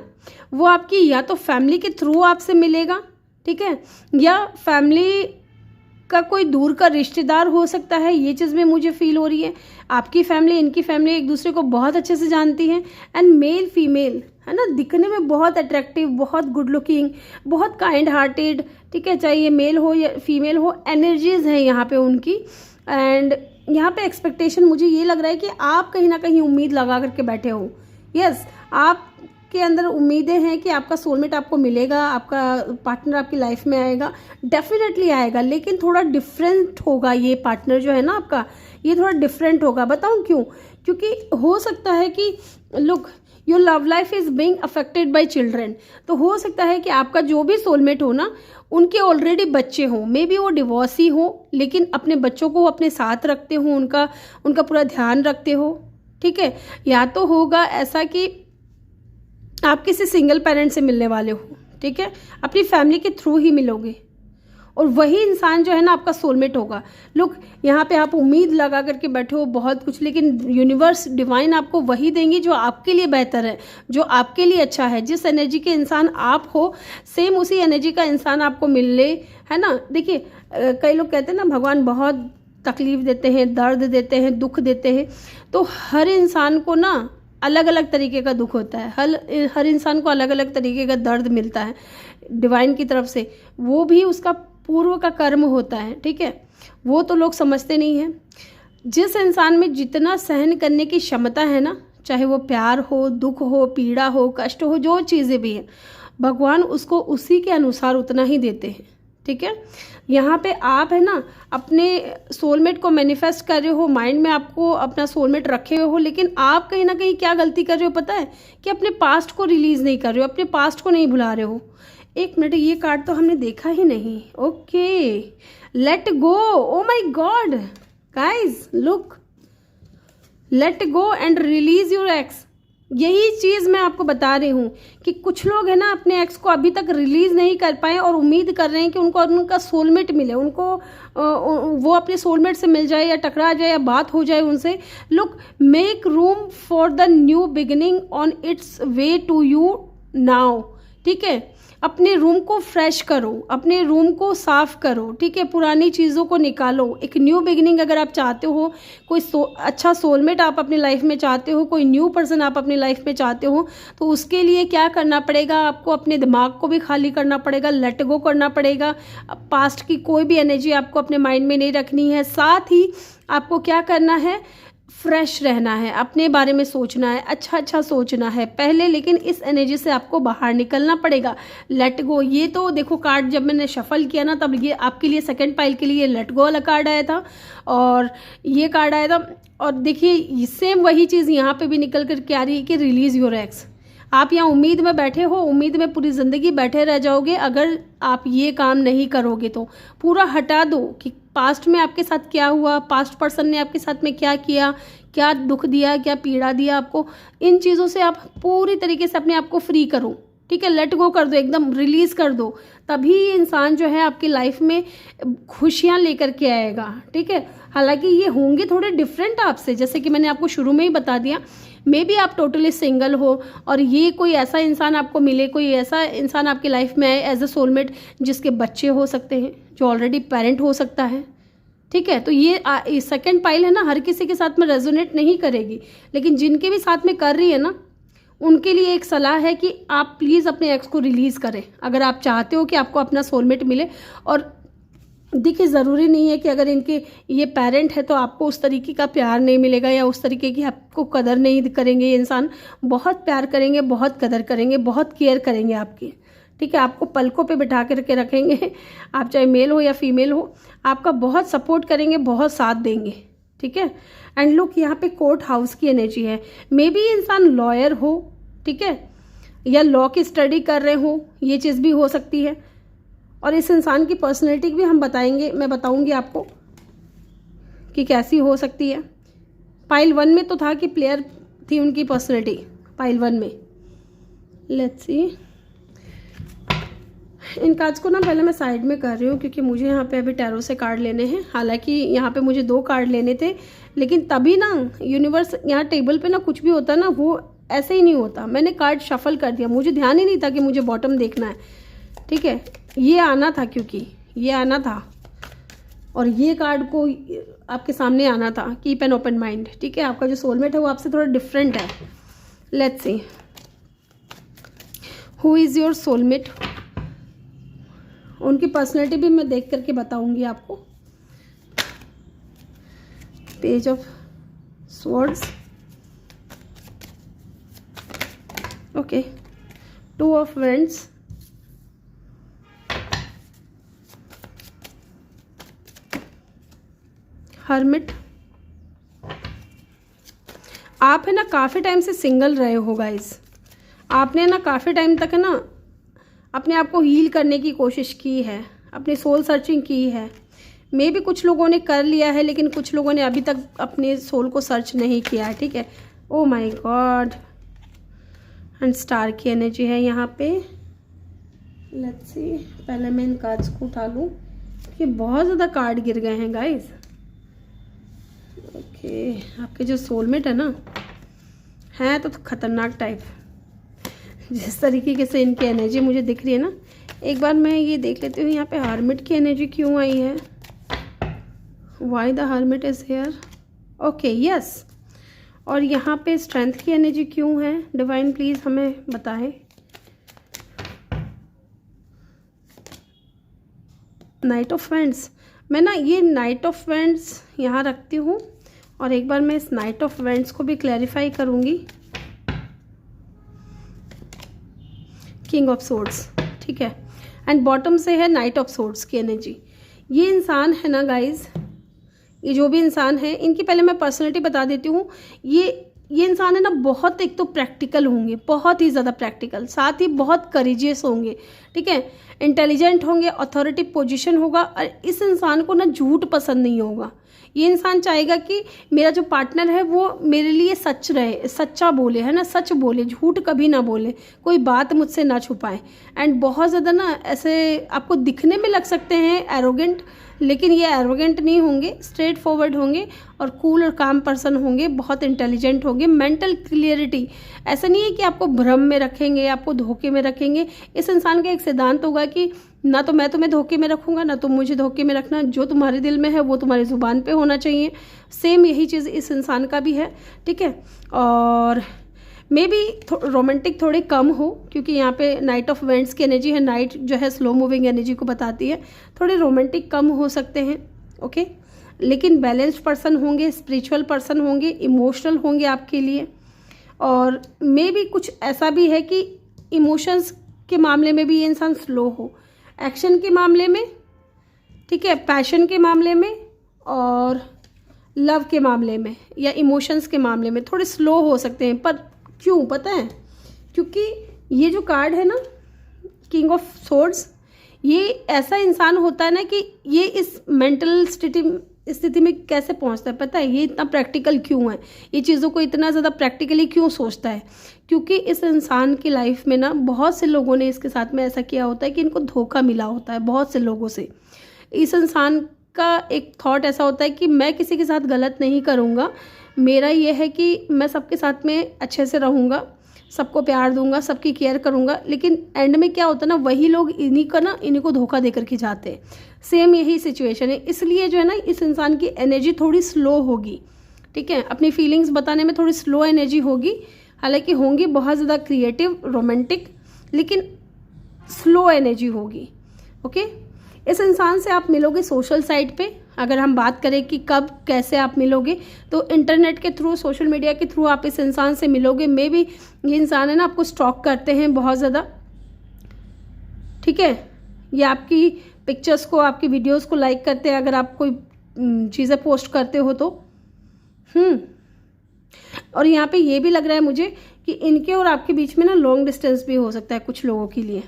वो आपकी या तो फैमिली के थ्रू आपसे मिलेगा, ठीक है, या फैमिली का कोई दूर का रिश्तेदार हो सकता है। ये चीज़ में मुझे फील हो रही है। आपकी फैमिली, इनकी फैमिली एक दूसरे को बहुत अच्छे से जानती हैं। एंड मेल फीमेल है ना, दिखने में बहुत अट्रैक्टिव, बहुत गुड लुकिंग, बहुत काइंड हार्टेड, ठीक है, चाहे ये मेल हो या फीमेल हो, एनर्जीज हैं यहाँ पे उनकी। एंड यहाँ पे एक्सपेक्टेशन मुझे ये लग रहा है कि आप कहीं ना कहीं उम्मीद लगा करके बैठे हो। यस, आप आपके अंदर उम्मीदें हैं कि आपका सोलमेट आपको मिलेगा, आपका पार्टनर आपकी लाइफ में आएगा, डेफिनेटली आएगा, लेकिन थोड़ा डिफरेंट होगा। ये पार्टनर जो है ना आपका, ये थोड़ा डिफरेंट होगा। बताऊं क्यों? क्योंकि हो सकता है कि look, your love life is being affected by children. तो हो सकता है कि आपका जो भी सोलमेट हो ना, उनके ऑलरेडी बच्चे हों, मे बी वो डिवोर्सी हो, लेकिन अपने बच्चों को अपने साथ रखते हो, उनका पूरा ध्यान रखते हो। ठीक है, या तो होगा ऐसा कि आप किसी सिंगल पेरेंट से मिलने वाले हो, ठीक है, अपनी फैमिली के थ्रू ही मिलोगे, और वही इंसान जो है ना आपका सोलमेट होगा। लुक, यहाँ पे आप उम्मीद लगा करके बैठे हो बहुत कुछ, लेकिन यूनिवर्स डिवाइन आपको वही देंगी जो आपके लिए बेहतर है, जो आपके लिए अच्छा है। जिस एनर्जी के इंसान आप हो, सेम उसी एनर्जी का इंसान आपको मिल ले, है ना। देखिए, कई लोग कहते हैं ना भगवान बहुत तकलीफ देते हैं, दर्द देते हैं, दुख देते हैं। तो हर इंसान को ना अलग अलग तरीके का दुख होता है, हर इंसान को अलग अलग तरीके का दर्द मिलता है डिवाइन की तरफ से। वो भी उसका पूर्व का कर्म होता है, ठीक है, वो तो लोग समझते नहीं हैं। जिस इंसान में जितना सहन करने की क्षमता है ना, चाहे वो प्यार हो, दुख हो, पीड़ा हो, कष्ट हो, जो चीज़ें भी हैं, भगवान उसको उसी के अनुसार उतना ही देते हैं। ठीक है, यहाँ पे आप है ना अपने सोलमेट को मैनिफेस्ट कर रहे हो, माइंड में आपको अपना सोलमेट रखे हुए हो, लेकिन आप कहीं ना कहीं क्या गलती कर रहे हो पता है? कि अपने पास्ट को रिलीज़ नहीं कर रहे हो, अपने पास्ट को नहीं भुला रहे हो। एक मिनट, ये कार्ड तो हमने देखा ही नहीं। Okay, let go. Oh my God guys, look, let go and release your x. यही चीज़ मैं आपको बता रही हूँ कि कुछ लोग है ना अपने एक्स को अभी तक रिलीज़ नहीं कर पाए और उम्मीद कर रहे हैं कि उनको उनका सोलमेट मिले, उनको वो अपने सोलमेट से मिल जाए या टकरा जाए या बात हो जाए उनसे। Look, make room for the new beginning on its way to you now. ठीक है, अपने रूम को फ्रेश करो, अपने रूम को साफ करो, ठीक है, पुरानी चीज़ों को निकालो। एक न्यू बिगिनिंग अगर आप चाहते हो, कोई अच्छा सोलमेट आप अपनी लाइफ में चाहते हो, कोई न्यू पर्सन आप अपनी लाइफ में चाहते हो, तो उसके लिए क्या करना पड़ेगा? आपको अपने दिमाग को भी खाली करना पड़ेगा, लेट गो करना पड़ेगा। पास्ट की कोई भी एनर्जी आपको अपने माइंड में नहीं रखनी है। साथ ही आपको क्या करना है? फ्रेश रहना है, अपने बारे में सोचना है, अच्छा अच्छा सोचना है पहले, लेकिन इस एनर्जी से आपको बाहर निकलना पड़ेगा। लेट गो, ये तो देखो कार्ड जब मैंने शफल किया ना, तब ये आपके लिए सेकंड पाइल के लिए लेट गो वाला कार्ड आया था और ये कार्ड आया था। और देखिए सेम वही चीज़ यहाँ पे भी निकल कर के आ रही है कि रिलीज योर एक्स। आप यहाँ उम्मीद में बैठे हो, उम्मीद में पूरी ज़िंदगी बैठे रह जाओगे अगर आप ये काम नहीं करोगे। तो पूरा हटा दो कि पास्ट में आपके साथ क्या हुआ, पास्ट पर्सन ने आपके साथ में क्या किया, क्या दुख दिया, क्या पीड़ा दिया आपको। इन चीज़ों से आप पूरी तरीके से अपने आप को फ्री करो, ठीक है, लेट गो कर दो, एकदम रिलीज़ कर दो। तभी इंसान जो है आपकी लाइफ में खुशियाँ लेकर के आएगा। ठीक है, हालांकि ये होंगे थोड़े डिफरेंट आपसे, जैसे कि मैंने आपको शुरू में ही बता दिया। मे बी आप टोटली सिंगल हो और ये कोई ऐसा इंसान आपको मिले, कोई ऐसा इंसान आपकी लाइफ में आए एज अ सोलमेट जिसके बच्चे हो सकते हैं, जो ऑलरेडी पेरेंट हो सकता है। ठीक है, तो ये सेकंड पाइल है ना, हर किसी के साथ में रेजोनेट नहीं करेगी, लेकिन जिनके भी साथ में कर रही है ना, उनके लिए एक सलाह है कि आप प्लीज़ अपने एक्स को रिलीज़ करें अगर आप चाहते हो कि आपको अपना सोलमेट मिले। और देखिए, ज़रूरी नहीं है कि अगर इनके ये पेरेंट है तो आपको उस तरीके का प्यार नहीं मिलेगा या उस तरीके की आपको कदर नहीं करेंगे। ये इंसान बहुत प्यार करेंगे, बहुत कदर करेंगे, बहुत केयर करेंगे आपकी। ठीक है, आपको पलकों पे बिठा करके रखेंगे, आप चाहे मेल हो या फीमेल हो, आपका बहुत सपोर्ट करेंगे, बहुत साथ देंगे। ठीक है, एंड लुक, यहाँ पे कोर्ट हाउस की एनर्जी है। मे बी इंसान लॉयर हो, ठीक है, या लॉ की स्टडी कर रहे हो, ये चीज़ भी हो सकती है। और इस इंसान की पर्सनैलिटी भी हम बताएंगे, मैं बताऊंगी आपको कि कैसी हो सकती है। पाइल 1 में तो था कि प्लेयर थी उनकी पर्सनैलिटी, पाइल 1 में। लेट्स सी, इन कार्ड्स को ना पहले मैं साइड में कर रही हूँ क्योंकि मुझे यहाँ पे अभी टैरो से कार्ड लेने हैं। हालांकि यहाँ पे मुझे 2 कार्ड लेने थे, लेकिन तभी ना यूनिवर्स, यहाँ टेबल पे ना कुछ भी होता है ना, वो ऐसे ही नहीं होता। मैंने कार्ड शफल कर दिया, मुझे ध्यान ही नहीं था कि मुझे बॉटम देखना है। ठीक है, ये आना था, क्योंकि ये आना था और ये कार्ड को आपके सामने आना था। Keep an open mind. ठीक है, आपका जो सोलमेट है वो आपसे थोड़ा डिफरेंट है। Let's see, who is your soulmate. उनकी पर्सनैलिटी भी मैं देख करके बताऊंगी आपको। Page of swords, okay. Two of vends, hermit. आप है ना काफ़ी टाइम से सिंगल रहे हो गाइस। आपने ना काफ़ी टाइम तक है ना अपने आप को हील करने की कोशिश की है, अपनी सोल सर्चिंग की है। मे भी कुछ लोगों ने कर लिया है, लेकिन कुछ लोगों ने अभी तक अपने सोल को सर्च नहीं किया है, ठीक है। Oh my God, and star की एनर्जी है यहाँ पे। लेट्स सी, पहले मैं इन कार्ड्स को उठा लूँ, ये बहुत ज़्यादा कार्ड गिर गए हैं गाइस। ओके, आपके जो सोलमेट है ना, है तो खतरनाक टाइप। जिस तरीके से इनकी एनर्जी मुझे दिख रही है ना, एक बार मैं ये देख लेती हूँ यहाँ पे हर्मिट की एनर्जी क्यों आई है। Why the hermit is here. Okay yes, और यहाँ पे स्ट्रेंथ की एनर्जी क्यों है। डिवाइन प्लीज हमें बताएं। नाइट ऑफ वेंड्स, मैं ना ये नाइट ऑफ वेंड्स यहाँ रखती हूँ, और एक बार मैं इस नाइट ऑफ वेंड्स को भी क्लैरिफाई करूँगी। किंग ऑफ सोर्ड्स, ठीक है, एंड बॉटम से है नाइट ऑफ सोर्ड्स की एनर्जी। ये इंसान है ना गाइज, ये जो भी इंसान है, इनकी पहले मैं पर्सनैलिटी बता देती हूँ। ये इंसान है ना बहुत, एक तो प्रैक्टिकल होंगे, बहुत ही ज़्यादा प्रैक्टिकल, साथ ही बहुत करेजियस होंगे, ठीक है, इंटेलिजेंट होंगे, अथॉरिटी पोजीशन होगा। और इस इंसान को ना झूठ पसंद नहीं होगा। ये इंसान चाहेगा कि मेरा जो पार्टनर है वो मेरे लिए सच रहे, सच्चा बोले, है ना, सच बोले, झूठ कभी ना बोले, कोई बात मुझसे ना छुपाए। एंड बहुत ज़्यादा ना ऐसे आपको दिखने में लग सकते हैं एरोगेंट, लेकिन ये एरोगेंट नहीं होंगे, स्ट्रेट फॉरवर्ड होंगे और कूल और काम पर्सन होंगे, बहुत इंटेलिजेंट होंगे। मेंटल क्लियरिटी, ऐसा नहीं है कि आपको भ्रम में रखेंगे, आपको धोखे में रखेंगे। इस इंसान का एक सिद्धांत होगा कि ना तो मैं तुम्हें धोखे में रखूंगा, ना तुम मुझे धोखे में रखना, जो तुम्हारे दिल में है वो तुम्हारी ज़ुबान पे होना चाहिए। सेम यही चीज़ इस इंसान का भी है, ठीक है। और मे बी रोमांटिक थोड़े कम हो, क्योंकि यहाँ पे नाइट ऑफ वेंड्स की एनर्जी है, नाइट जो है स्लो मूविंग एनर्जी को बताती है, थोड़े रोमांटिक कम हो सकते हैं, ओके। लेकिन बैलेंस्ड पर्सन होंगे, स्पिरिचुअल पर्सन होंगे, इमोशनल होंगे आपके लिए। और मे बी कुछ ऐसा भी है कि इमोशंस के मामले में भी ये इंसान स्लो हो, एक्शन के मामले में, ठीक है, पैशन के मामले में और लव के मामले में या इमोशंस के मामले में थोड़े स्लो हो सकते हैं। पर क्यों पता है, क्योंकि ये जो कार्ड है ना, किंग ऑफ सोर्ड्स, ये ऐसा इंसान होता है ना कि ये इस मेंटल स्थिति में कैसे पहुंचता है पता है। ये इतना प्रैक्टिकल क्यों है, ये चीज़ों को इतना ज़्यादा प्रैक्टिकली क्यों सोचता है, क्योंकि इस इंसान की लाइफ में ना बहुत से लोगों ने इसके साथ में ऐसा किया होता है कि इनको धोखा मिला होता है बहुत से लोगों से। इस इंसान का एक थॉट ऐसा होता है कि मैं किसी के साथ गलत नहीं करूँगा, मेरा ये है कि मैं सबके साथ में अच्छे से रहूँगा, सबको प्यार दूंगा, सबकी केयर करूँगा। लेकिन एंड में क्या होता है ना, वही लोग इन्हीं को धोखा दे करके जाते हैं। सेम यही सिचुएशन है, इसलिए जो है ना इस इंसान की एनर्जी थोड़ी स्लो होगी, ठीक है, अपनी फीलिंग्स बताने में थोड़ी स्लो एनर्जी होगी। हालांकि होंगी बहुत ज़्यादा क्रिएटिव, रोमांटिक, लेकिन स्लो एनर्जी होगी, ओके। इस इंसान से आप मिलोगे सोशल साइट पे। अगर हम बात करें कि कब कैसे आप मिलोगे, तो इंटरनेट के थ्रू, सोशल मीडिया के थ्रू आप इस इंसान से मिलोगे। मे बी ये इंसान है ना आपको स्टॉक करते हैं बहुत ज़्यादा, ठीक है, ये आपकी पिक्चर्स को, आपकी वीडियोस को लाइक करते हैं अगर आप कोई चीज़ें पोस्ट करते हो तो। और यहाँ पे ये भी लग रहा है मुझे कि इनके और आपके बीच में ना लॉन्ग डिस्टेंस भी हो सकता है कुछ लोगों के लिए,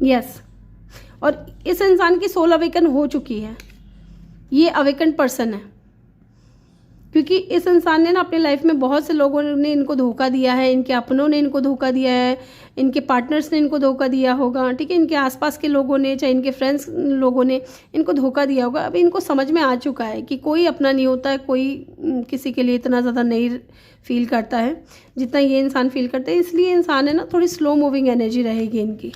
यस। और इस इंसान की सोल अवेकन हो चुकी है, ये अवेकन पर्सन है, क्योंकि इस इंसान ने ना अपने लाइफ में बहुत से लोगों ने इनको धोखा दिया है, इनके अपनों ने इनको धोखा दिया है, इनके पार्टनर्स ने इनको धोखा दिया होगा, ठीक है, इनके आसपास के लोगों ने, चाहे इनके फ्रेंड्स लोगों ने इनको धोखा दिया होगा। अब इनको समझ में आ चुका है कि कोई अपना नहीं होता है, कोई किसी के लिए इतना ज़्यादा नहीं फील करता है जितना ये इंसान फील करता है। इसलिए इंसान है ना थोड़ी स्लो मूविंग एनर्जी रहेगी इनकी।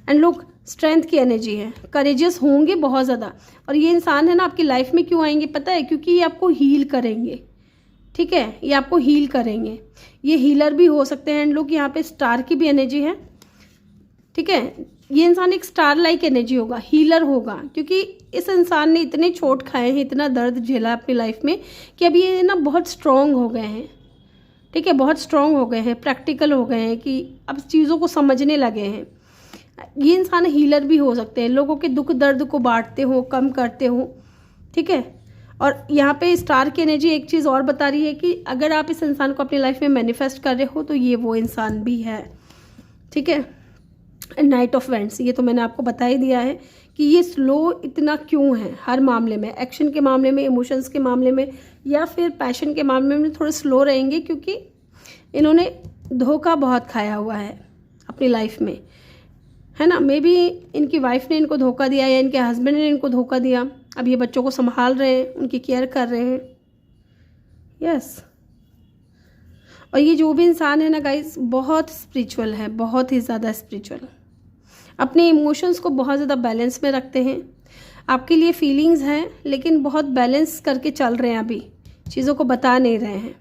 एंड लोग स्ट्रेंथ की एनर्जी है, करेजियस होंगे बहुत ज़्यादा। और ये इंसान है ना आपकी लाइफ में क्यों आएंगे पता है, क्योंकि ये आपको हील करेंगे, ठीक है, ये आपको हील करेंगे। ये हीलर भी हो सकते हैं। एंड लोग यहाँ पे स्टार की भी एनर्जी है, ठीक है, ये इंसान एक स्टार लाइक एनर्जी होगा, हीलर होगा, क्योंकि इस इंसान ने इतने चोट खाए हैं, इतना दर्द झेला अपनी लाइफ में कि अभी ये ना बहुत स्ट्रॉन्ग हो गए हैं, ठीक है, बहुत स्ट्रॉन्ग हो गए हैं, प्रैक्टिकल हो गए हैं कि अब चीज़ों को समझने लगे हैं। ये इंसान हीलर भी हो सकते हैं, लोगों के दुख दर्द को बांटते हो, कम करते हो, ठीक है। और यहाँ पे स्टार की एनर्जी एक चीज़ और बता रही है कि अगर आप इस इंसान को अपनी लाइफ में मैनिफेस्ट कर रहे हो तो ये वो इंसान भी है, ठीक है। नाइट ऑफ वेंट्स, ये तो मैंने आपको बता ही दिया है कि ये स्लो इतना क्यों है हर मामले में, एक्शन के मामले में, इमोशंस के मामले में, या फिर पैशन के मामले में थोड़े स्लो रहेंगे, क्योंकि इन्होंने धोखा बहुत खाया हुआ है अपनी लाइफ में, है ना। मे बी इनकी वाइफ ने इनको धोखा दिया या इनके हस्बैंड ने इनको धोखा दिया। अब ये बच्चों को संभाल रहे हैं, उनकी केयर कर रहे हैं, यस। और ये जो भी इंसान है ना गाइस, बहुत स्पिरिचुअल है, बहुत ही ज़्यादा स्पिरिचुअल, अपने इमोशंस को बहुत ज़्यादा बैलेंस में रखते हैं। आपके लिए फीलिंग्स हैं लेकिन बहुत बैलेंस करके चल रहे हैं, अभी चीज़ों को बता नहीं रहे हैं,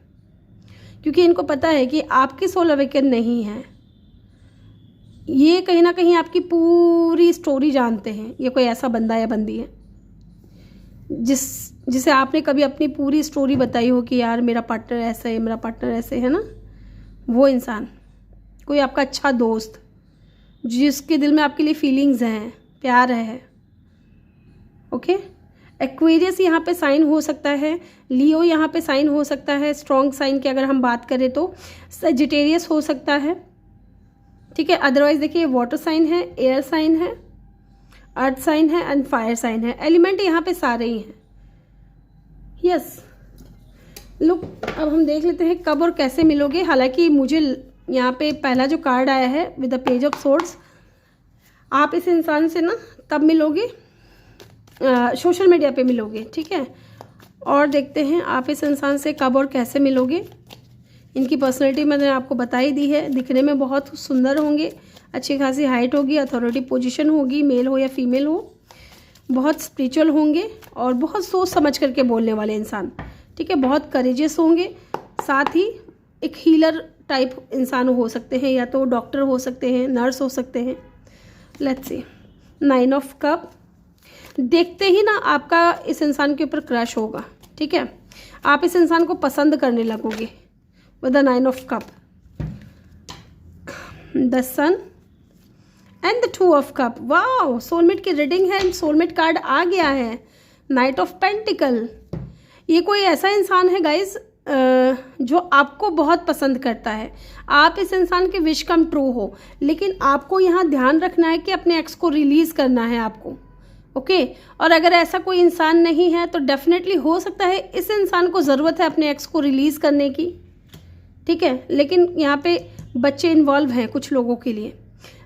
क्योंकि इनको पता है कि आपकी सोल अवेकन नहीं है। ये कहीं ना कहीं आपकी पूरी स्टोरी जानते हैं। ये कोई ऐसा बंदा या बंदी है जिसे आपने कभी अपनी पूरी स्टोरी बताई हो कि यार मेरा पार्टनर ऐसा है, मेरा पार्टनर ऐसे है ना, वो इंसान। कोई आपका अच्छा दोस्त जिसके दिल में आपके लिए फीलिंग्स हैं, प्यार है, ओके। एक्वेरियस यहाँ पे साइन हो सकता है, लियो यहाँ पे साइन हो सकता है, स्ट्रॉन्ग साइन की अगर हम बात करें तो सजिटेरियस हो सकता है, ठीक है। अदरवाइज देखिए वाटर साइन है, एयर साइन है, अर्थ साइन है एंड फायर साइन है। एलिमेंट यहाँ पे सारे ही हैं, यस। लुक, अब हम देख लेते हैं कब और कैसे मिलोगे। हालांकि मुझे यहाँ पे पहला जो कार्ड आया है with the page of swords, आप इस इंसान से ना तब मिलोगे, सोशल मीडिया पे मिलोगे, ठीक है। और देखते हैं आप इस इंसान से कब और कैसे मिलोगे। इनकी पर्सनैलिटी मैंने आपको बता ही दी है, दिखने में बहुत सुंदर होंगे, अच्छी खासी हाइट होगी, अथॉरिटी पोजीशन होगी, मेल हो या फीमेल हो, बहुत स्पिरिचुअल होंगे और बहुत सोच समझ करके बोलने वाले इंसान, ठीक है। बहुत करेजियस होंगे, साथ ही एक हीलर टाइप इंसान हो सकते हैं, या तो डॉक्टर हो सकते हैं, नर्स हो सकते हैं। Let's see, 9 of cup. देखते ही ना आपका इस इंसान के ऊपर क्रश होगा, ठीक है। आप इस इंसान को पसंद करने लगोगे with the 9 of cup, the sun and the 2 of cup. Wow, soulmate की रीडिंग है, सोलमेट कार्ड आ गया है, नाइट ऑफ पेंटिकल। ये कोई ऐसा इंसान है गाइज जो आपको बहुत पसंद करता है। आप इस इंसान के विश कम ट्रू हो, लेकिन आपको यहाँ ध्यान रखना है कि अपने एक्स को रिलीज करना है आपको, ओके। और अगर ऐसा कोई इंसान नहीं है तो डेफिनेटली हो सकता है इस इंसान को ज़रूरत है अपने एक्स को रिलीज़ करने की, ठीक है। लेकिन यहाँ पे बच्चे इन्वॉल्व हैं कुछ लोगों के लिए।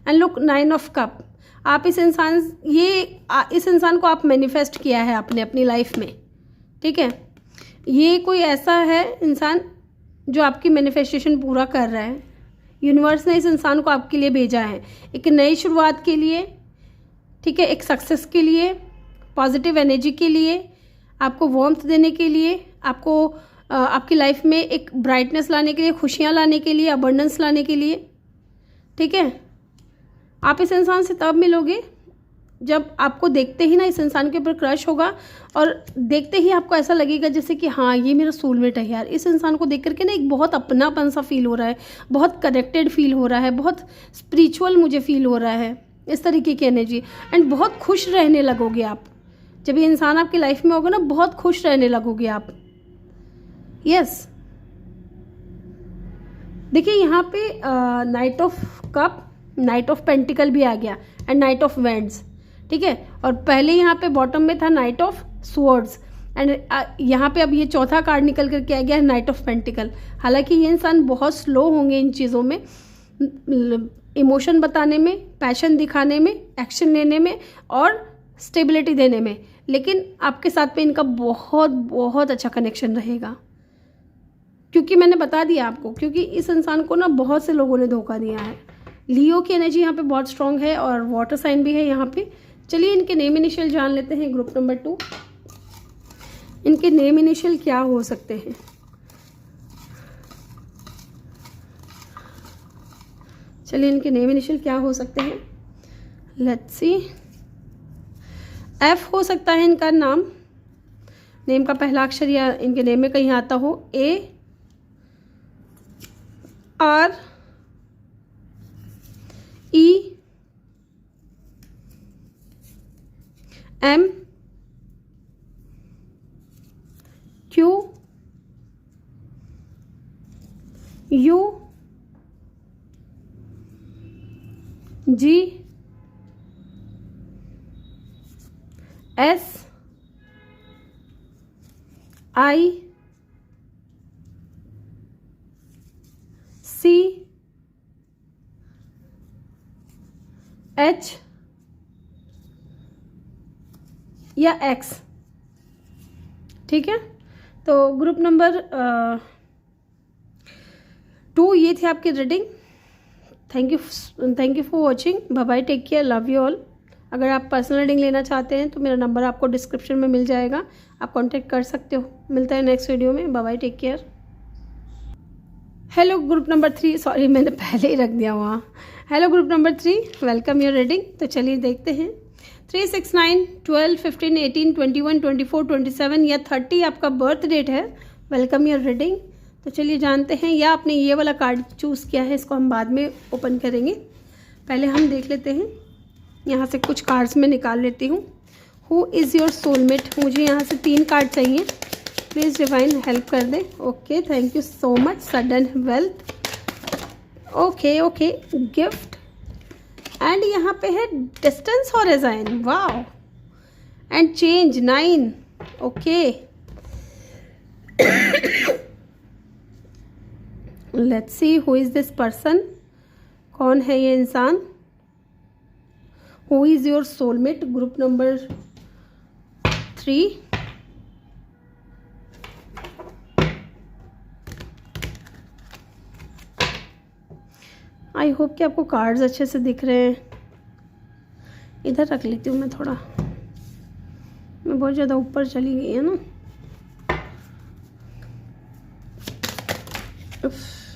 And look, 9 of cup. आप इस इंसान को आप मैनिफेस्ट किया है आपने अपनी लाइफ में, ठीक है। ये कोई ऐसा है इंसान जो आपकी मैनिफेस्टेशन पूरा कर रहा है। यूनिवर्स ने इस इंसान को आपके लिए भेजा है एक नई शुरुआत के लिए, ठीक है, एक सक्सेस के लिए, पॉजिटिव एनर्जी के लिए, आपको वार्मथ देने के लिए, आपको आपकी लाइफ में एक ब्राइटनेस लाने के लिए, खुशियाँ लाने के लिए, अबंडेंस लाने के लिए, ठीक है। आप इस इंसान से तब मिलोगे जब आपको देखते ही ना इस इंसान के ऊपर क्रश होगा, और देखते ही आपको ऐसा लगेगा जैसे कि हाँ ये मेरा सोलमेट है यार। इस इंसान को देख करके ना एक बहुत अपनापन सा फील हो रहा है, बहुत कनेक्टेड फील हो रहा है, बहुत स्पिरिचुअल मुझे फील हो रहा है, इस तरीके की एनर्जी। एंड बहुत खुश रहने लगोगे आप जब ये इंसान आपकी लाइफ में होगा ना, बहुत खुश रहने लगोगे आप, यस। देखिए यहाँ पे night of cup, night of pentacle भी आ गया एंड नाइट ऑफ वैंड्स, ठीक है। और पहले यहाँ पे बॉटम में था नाइट ऑफ स्वॉर्ड्स, एंड यहाँ पे अब ये चौथा कार्ड निकल करके आ गया है नाइट ऑफ पेंटिकल। हालांकि ये इंसान बहुत स्लो होंगे इन चीज़ों में, इमोशन बताने में, पैशन दिखाने में, एक्शन लेने में और स्टेबिलिटी देने में, लेकिन आपके साथ पे इनका बहुत बहुत अच्छा कनेक्शन रहेगा। क्योंकि मैंने बता दिया आपको, क्योंकि इस इंसान को ना बहुत से लोगों ने धोखा दिया है। लियो की एनर्जी यहाँ पे बहुत स्ट्रांग है और वाटर साइन भी है यहाँ पे। चलिए इनके नेम इनिशियल जान लेते हैं। ग्रुप नंबर 2, इनके नेम इनिशियल क्या हो सकते हैं? चलिए इनके नेम इनिशियल क्या हो सकते हैं, लेट्स सी। एफ हो सकता है इनका नाम, नेम का पहला अक्षर या इनके नेम में कहीं आता हो। ए, R E M Q U G S I C H या X। ठीक है, तो ग्रुप नंबर 2 ये थी आपकी reading. Thank you for watching. Bye bye, take care, love you all. अगर आप पर्सनल रीडिंग लेना चाहते हैं तो मेरा नंबर आपको डिस्क्रिप्शन में मिल जाएगा, आप कांटेक्ट कर सकते हो। मिलता है नेक्स्ट वीडियो में। Bye bye, take care. Hello group number 3, sorry मैंने पहले ही रख दिया वहाँ। Hello group number 3, welcome your reading. तो चलिए देखते हैं। 3, 6, 9, 12, 15, 18, 21, 24, 27 या 30 आपका बर्थ डेट है। Welcome your reading. तो चलिए जानते हैं, या आपने ये वाला कार्ड चूज़ किया है, इसको हम बाद में ओपन करेंगे। पहले हम देख लेते हैं, यहाँ से कुछ कार्ड्स मैं निकाल लेती हूँ। Who is your soulmate. मुझे यहाँ से 3 कार्ड चाहिए, प्लीज़ डिवाइन हेल्प कर दें। Okay, thank you so much. Sudden wealth, okay okay, gift, and यहाँ पे है distance horizon, wow, and change 9, okay. Let's see who is this person. कौन है ये इंसान? Who is your soulmate, group number 3। I hope कि आपको cards अच्छे से दिख रहे हैं। इधर रख लेती हूँ मैं थोड़ा, मैं बहुत ज़्यादा ऊपर चली गई है ना।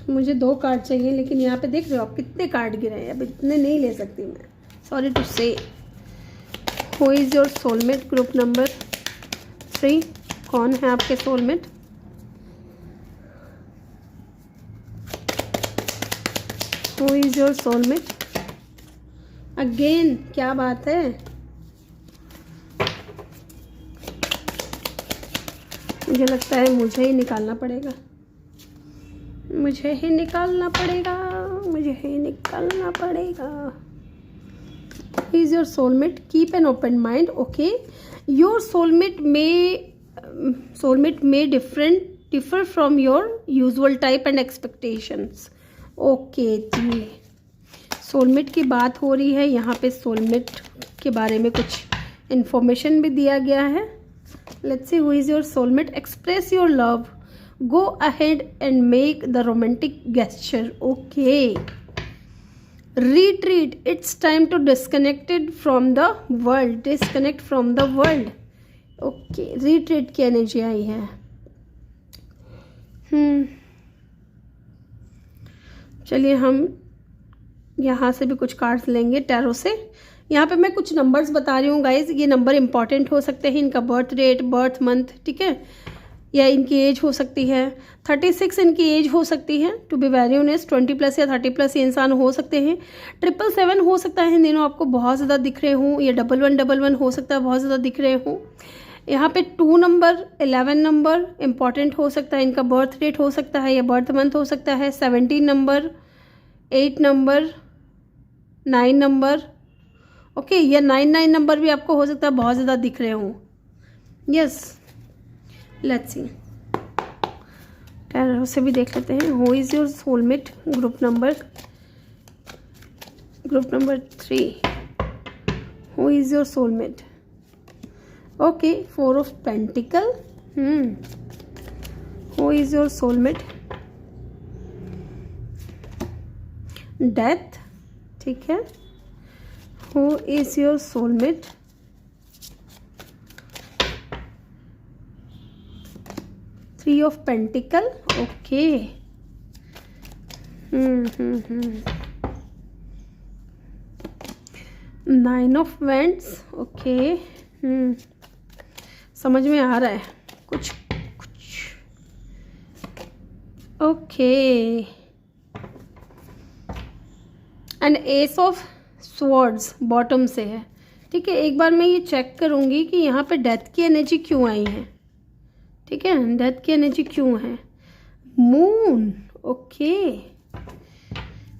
मुझे 2 कार्ड चाहिए, लेकिन यहाँ पे देख रहे हो आप कितने कार्ड गिरे हैं। अब इतने नहीं ले सकती मैं, सॉरी टू से। Who is your soulmate, group number 3। कौन है आपके soulmate? Who is your soulmate again, क्या बात है। मुझे लगता है मुझे ही निकालना पड़ेगा, मुझे ही निकालना पड़ेगा, मुझे ही निकालना पड़ेगा। Who is your soulmate? Keep an open mind. Okay, your soulmate may differ from your usual type and expectations. Okay जी, सोलमेट की बात हो रही है यहाँ पे। सोलमेट के बारे में कुछ इन्फॉर्मेशन भी दिया गया है। Let's see who is your soulmate. Express your love, go ahead and make the romantic gesture. Okay, retreat, it's time to disconnect from the world, disconnect from the world. Okay, retreat की energy आई है। चलिए हम यहाँ से भी कुछ cards लेंगे tarot से। यहाँ पे मैं कुछ नंबर्स बता रही हूँ गाइज, ये नंबर इंपॉर्टेंट हो सकते हैं। इनका बर्थ डेट, बर्थ मंथ, ठीक है, या इनकी एज हो सकती है। 36 इनकी एज हो सकती है, टू बी वेरी ऑनेस्ट। 20+ या 30+ ये इंसान हो सकते हैं। 777 हो सकता है, इन दिनों आपको बहुत ज़्यादा दिख रहे हों। ये 1111 हो सकता है, बहुत ज़्यादा दिख रहे हों। यहाँ पे 2 नंबर, 11 नंबर इंपॉर्टेंट हो सकता है। इनका बर्थ डेट हो सकता है या बर्थ मंथ हो सकता है। 17 नंबर, 8 नंबर, 9 नंबर, ओके, या 99 नंबर भी आपको हो सकता है बहुत ज़्यादा दिख रहे हों। यस, लेट्स सी, टैरो से भी देख लेते हैं। Who is your soulmate, group number 3। Who is your soulmate? Okay, 4 of pentacle. Who is your soulmate? Death, ठीक है। Who is your soulmate? Three of Pentacle, okay. 9 of Wands, okay. समझ में आ रहा है कुछ। Okay, and S of swords bottom से है। ठीक है, एक बार मैं ये चेक करूँगी कि यहाँ पे डेथ की एनर्जी क्यों आई है। ठीक है, डेथ की एनर्जी क्यों है। मून, ओके,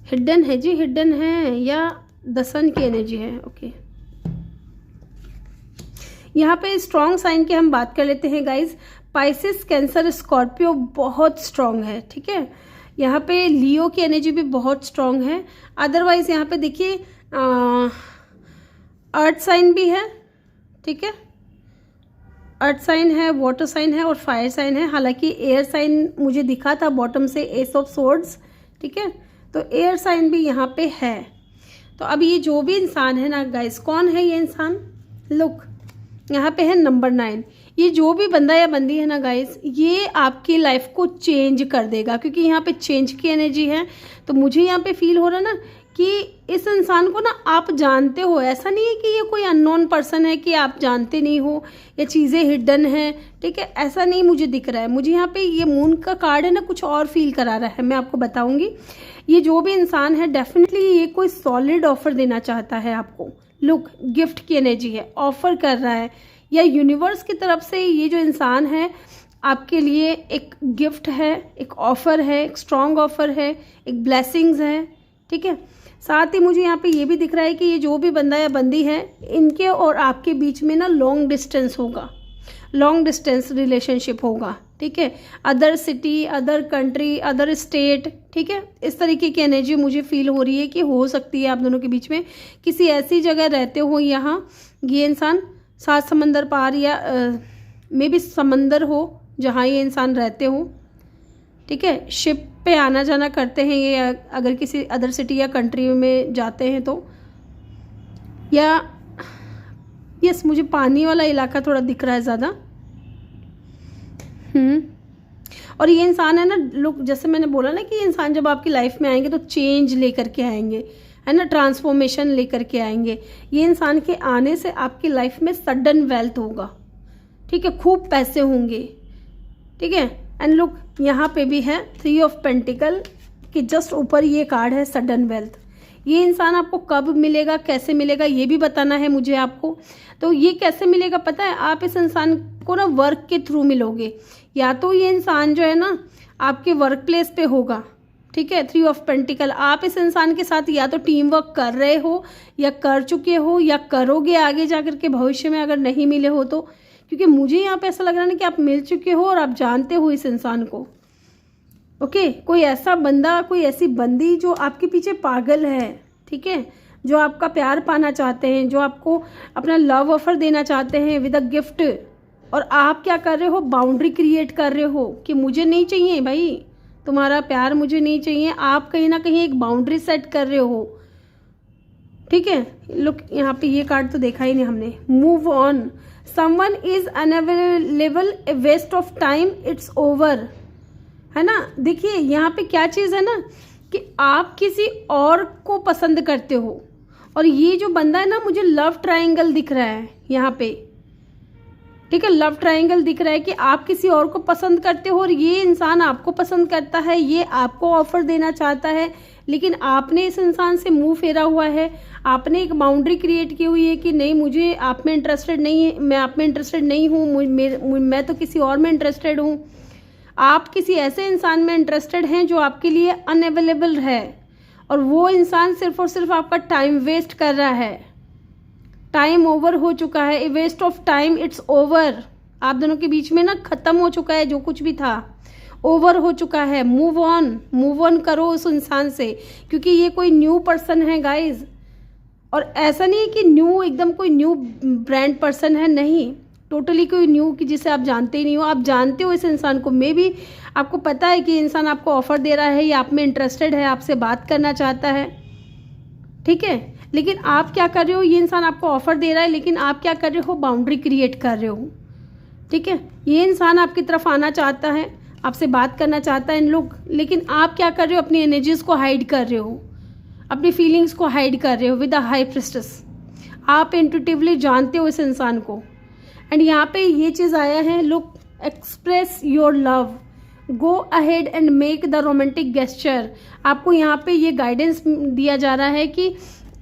हिडन है जी, हिडन है, या द सन की एनर्जी है। ओके, यहाँ पे स्ट्रॉन्ग साइन की हम बात कर लेते हैं गाइज। पाइसिस, कैंसर, स्कॉर्पियो बहुत स्ट्रॉन्ग है। ठीक है, यहाँ पे लियो की एनर्जी भी बहुत स्ट्रॉन्ग है। अदरवाइज यहाँ पे देखिए अर्थ साइन भी है। ठीक है, अर्थ साइन है, वाटर साइन है और फायर साइन है। हालांकि एयर साइन मुझे दिखा था बॉटम से एस ऑफ सोर्ड्स। ठीक है, तो एयर साइन भी यहाँ पे है। तो अब ये जो भी इंसान है ना गाइस, कौन है ये इंसान, लुक यहाँ पे है नंबर 9। ये जो भी बंदा या बंदी है ना गाइस, ये आपकी लाइफ को चेंज कर देगा, क्योंकि यहाँ पे चेंज की एनर्जी है। तो मुझे यहाँ पे फील हो रहा है ना कि इस इंसान को ना आप जानते हो। ऐसा नहीं है कि ये कोई अननोन पर्सन है कि आप जानते नहीं हो या चीज़ें हिडन हैं। ठीक है, ऐसा नहीं मुझे दिख रहा है। मुझे यहाँ पे ये मून का कार्ड है ना, कुछ और फील करा रहा है। मैं आपको बताऊंगी, ये जो भी इंसान है डेफिनेटली ये कोई सॉलिड ऑफर देना चाहता है आपको। लुक, गिफ्ट की एनर्जी है, ऑफर कर रहा है, या यूनिवर्स की तरफ से ये जो इंसान है आपके लिए एक गिफ्ट है, एक ऑफर है, एक स्ट्रॉन्ग ऑफर है, एक ब्लेसिंग्स है। ठीक है, साथ ही मुझे यहाँ पे ये भी दिख रहा है कि ये जो भी बंदा या बंदी है, इनके और आपके बीच में ना लॉन्ग डिस्टेंस होगा, लॉन्ग डिस्टेंस रिलेशनशिप होगा। ठीक है, other city, other country, other state. ठीक है, इस तरीके की एनर्जी मुझे फील हो रही है कि हो सकती है आप दोनों के बीच में किसी ऐसी जगह रहते हो, यहाँ ये इंसान 7 समंदर पार या मे भी समंदर हो जहाँ ये इंसान रहते हो। ठीक है, शिप पे आना जाना करते हैं ये, अगर किसी अदर सिटी या कंट्री में जाते हैं तो, या यस मुझे पानी वाला इलाका थोड़ा दिख रहा है ज़्यादा। और ये इंसान है ना, लोग जैसे मैंने बोला ना कि ये इंसान जब आपकी लाइफ में आएंगे तो चेंज लेकर के आएंगे, है ना, ट्रांसफॉर्मेशन लेकर के आएंगे। ये इंसान के आने से आपकी लाइफ में सडन वेल्थ होगा। ठीक है, खूब पैसे होंगे। ठीक है, एंड लुक यहाँ पे भी है 3 ऑफ पेंटिकल के जस्ट ऊपर ये कार्ड है सडन वेल्थ। ये इंसान आपको कब मिलेगा, कैसे मिलेगा, ये भी बताना है मुझे आपको। तो ये कैसे मिलेगा पता है, आप इस इंसान को ना वर्क के थ्रू मिलोगे, या तो ये इंसान जो है ना आपके वर्क प्लेस पे होगा। ठीक है, 3 ऑफ पेंटिकल, आप इस इंसान के साथ या तो टीम वर्क कर रहे हो या कर चुके हो या करोगे आगे जाकर के भविष्य में, अगर नहीं मिले हो तो। क्योंकि मुझे यहाँ पे ऐसा लग रहा है ना कि आप मिल चुके हो और आप जानते हो इस इंसान को। ओके, कोई ऐसा बंदा, कोई ऐसी बंदी जो आपके पीछे पागल है। ठीक है, जो आपका प्यार पाना चाहते हैं, जो आपको अपना लव ऑफर देना चाहते हैं विद अ गिफ्ट, और आप क्या कर रहे हो, बाउंड्री क्रिएट कर रहे हो कि मुझे नहीं चाहिए भाई तुम्हारा प्यार, मुझे नहीं चाहिए। आप कहीं ना कहीं एक बाउंड्री सेट कर रहे हो। ठीक है, लुक यहाँ पे ये कार्ड तो देखा ही नहीं हमने। Move on, someone is unavailable, a waste of time, it's over, है ना। देखिए यहाँ पे क्या चीज़ है ना कि आप किसी और को पसंद करते हो, और ये जो बंदा है ना, मुझे लव ट्रायंगल दिख रहा है यहाँ पे। ठीक है, लव ट्रायंगल दिख रहा है कि आप किसी और को पसंद करते हो और ये इंसान आपको पसंद करता है, ये आपको ऑफर देना चाहता है, लेकिन आपने इस इंसान से मुंह फेरा हुआ है। आपने एक बाउंड्री क्रिएट की हुई है कि नहीं, मुझे आप में इंटरेस्टेड नहीं है, मैं आप में इंटरेस्टेड नहीं हूँ, मैं तो किसी और में इंटरेस्टेड हूँ। आप किसी ऐसे इंसान में इंटरेस्टेड हैं जो आपके लिए अनअवेलेबल है, और वो इंसान सिर्फ और सिर्फ आपका टाइम वेस्ट कर रहा है। टाइम ओवर हो चुका है, a waste of time, it's over. आप दोनों के बीच में ना खत्म हो चुका है जो कुछ भी था, ओवर हो चुका है। मूव ऑन करो उस इंसान से, क्योंकि ये कोई न्यू पर्सन है गाइज। और ऐसा नहीं है कि न्यू एकदम कोई न्यू ब्रांड पर्सन है, नहीं, टोटली कोई न्यू कि जिसे आप जानते ही नहीं हो। आप जानते हो इस इंसान को, मे भी आपको पता है कि इंसान आपको ऑफर दे रहा है या आप में इंटरेस्टेड है, आपसे बात करना चाहता है। ठीक है, लेकिन आप क्या कर रहे हो, ये इंसान आपको ऑफर दे रहा है, लेकिन आप क्या कर रहे हो, बाउंड्री क्रिएट कर रहे हो। ठीक है, ये इंसान आपकी तरफ आना चाहता है, आपसे बात करना चाहता है इन लोग, लेकिन आप क्या कर रहे हो, अपनी एनर्जीज को हाइड कर रहे हो, अपनी फीलिंग्स को हाइड कर रहे हो विद अ हाई प्रिस्टेस। आप इंट्यूटिवली जानते हो इस इंसान को। एंड यहाँ पे ये चीज़ आया है, look, express your love. Go ahead and make the romantic gesture. आपको यहाँ पे ये गाइडेंस दिया जा रहा है कि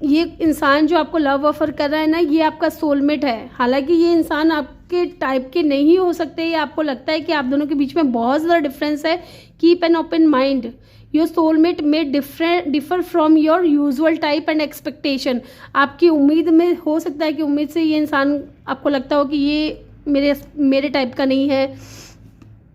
ये इंसान जो आपको लव ऑफर कर रहा है ना, ये आपका सोलमेट है। हालांकि ये इंसान आपके टाइप के नहीं हो सकते, या आपको लगता है कि आप दोनों के बीच में बहुत ज़्यादा डिफरेंस है, keep an open mind. Your soulmate may differ from your usual type and expectation. आपकी उम्मीद में हो सकता है कि उम्मीद से ये इंसान आपको लगता हो कि ये मेरे टाइप का नहीं है,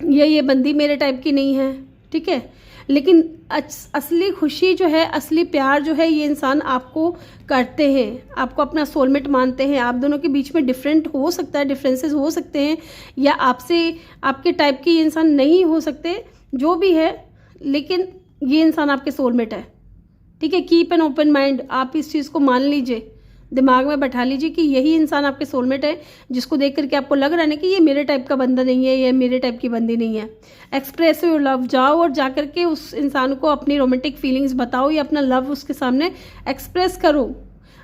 या ये बंदी मेरे टाइप की नहीं है, ठीक है। लेकिन असली खुशी जो है, असली प्यार जो है, ये इंसान आपको करते हैं, आपको अपना सोलमेट मानते हैं। आप दोनों के बीच में डिफरेंट हो सकता है, डिफरेंसेस हो सकते हैं, या आपसे आपके टाइप के ये इंसान नहीं हो सकते, जो भी है, लेकिन ये इंसान आपके सोलमेट है, ठीक है। कीप एन ओपन माइंड, आप इस चीज़ को मान लीजिए, दिमाग में बैठा लीजिए कि यही इंसान आपके सोलमेट है, जिसको देख करके आपको लग रहा है ना कि ये मेरे टाइप का बंदा नहीं है, ये मेरे टाइप की बंदी नहीं है। एक्सप्रेस योर लव, जाओ और जा करके उस इंसान को अपनी रोमांटिक फीलिंग्स बताओ, या अपना लव उसके सामने एक्सप्रेस करो।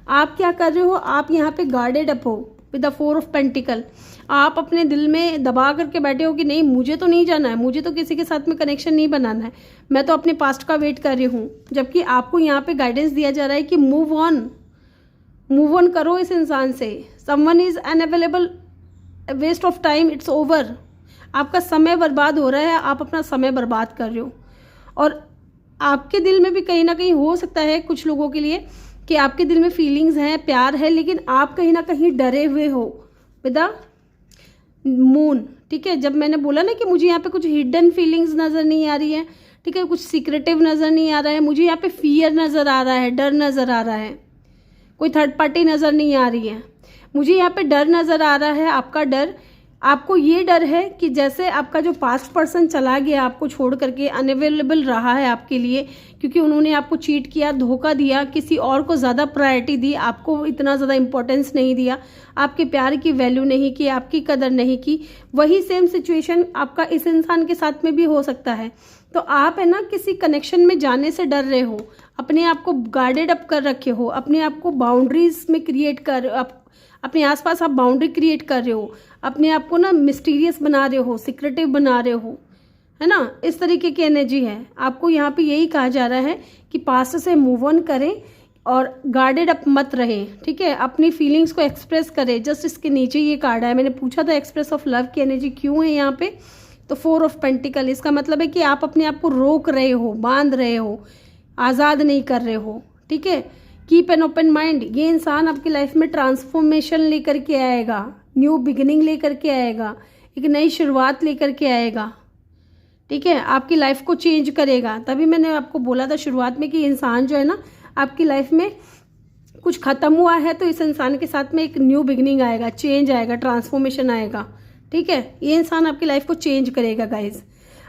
आप क्या कर रहे हो, आप यहाँ पे गार्डेड अप हो विद द 4 ऑफ पेंटिकल। आप अपने दिल में दबा करके बैठे हो कि नहीं, मुझे तो नहीं जाना है, मुझे तो किसी के साथ में कनेक्शन नहीं बनाना है, मैं तो अपने पास्ट का वेट कर रही हूँ। जबकि आपको यहाँ पे गाइडेंस दिया जा रहा है कि मूव ऑन करो इस इंसान से। Someone is unavailable, waste of time, it's over. आपका समय बर्बाद हो रहा है, आप अपना समय बर्बाद कर रहे हो। और आपके दिल में भी कहीं ना कहीं हो सकता है कुछ लोगों के लिए कि आपके दिल में फीलिंग्स हैं, प्यार है, लेकिन आप कहीं ना कहीं डरे हुए हो विद द मून, ठीक है। जब मैंने बोला ना कि मुझे यहाँ पे कुछ हिडन फीलिंग्स नज़र नहीं आ रही है, ठीक है, कुछ सीक्रेटिव नज़र नहीं आ रहा है, मुझे यहाँ पे फियर नज़र आ रहा है, डर नज़र आ रहा है, कोई थर्ड पार्टी नज़र नहीं आ रही है, मुझे यहाँ पे डर नज़र आ रहा है। आपका डर, आपको ये डर है कि जैसे आपका जो पास्ट पर्सन चला गया, आपको छोड़ करके अनअवेलेबल रहा है आपके लिए, क्योंकि उन्होंने आपको चीट किया, धोखा दिया, किसी और को ज़्यादा प्रायोरिटी दी, आपको इतना ज़्यादा इंपॉर्टेंस नहीं दिया, आपके प्यार की वैल्यू नहीं की, आपकी कदर नहीं की। वही सेम सिचुएशन आपका इस इंसान के साथ में भी हो सकता है। तो आप है ना किसी कनेक्शन में जाने से डर रहे हो, अपने आप को गार्डेड अप कर रखे हो, अपने आप को बाउंड्रीज में क्रिएट कर, अपने आसपास आप बाउंड्री क्रिएट कर रहे हो, अपने आप को ना मिस्टीरियस बना रहे हो, सीक्रेटिव बना रहे हो, है ना। इस तरीके की एनर्जी है। आपको यहाँ पे यही कहा जा रहा है कि पास्ट से मूव ऑन करें और गार्डेड अप मत रहें, ठीक है। अपनी फीलिंग्स को एक्सप्रेस करें। जस्ट इसके नीचे ये कार्ड है, मैंने पूछा था एक्सप्रेस ऑफ लव की एनर्जी क्यों है यहाँ पे, तो 4 ऑफ पेंटिकल। इसका मतलब है कि आप अपने आप को रोक रहे हो, बांध रहे हो, आज़ाद नहीं कर रहे हो, ठीक है। कीप एन ओपन माइंड, ये इंसान आपकी लाइफ में ट्रांसफॉर्मेशन लेकर के आएगा, न्यू बिगिनिंग लेकर के आएगा, एक नई शुरुआत लेकर के आएगा, ठीक है। आपकी लाइफ को चेंज करेगा। तभी मैंने आपको बोला था शुरुआत में कि इंसान जो है ना आपकी लाइफ में कुछ ख़त्म हुआ है, तो इस इंसान के साथ में एक न्यू बिगिनिंग आएगा, चेंज आएगा, ट्रांसफॉर्मेशन आएगा, ठीक है। ये इंसान आपकी लाइफ को चेंज करेगा गाइज।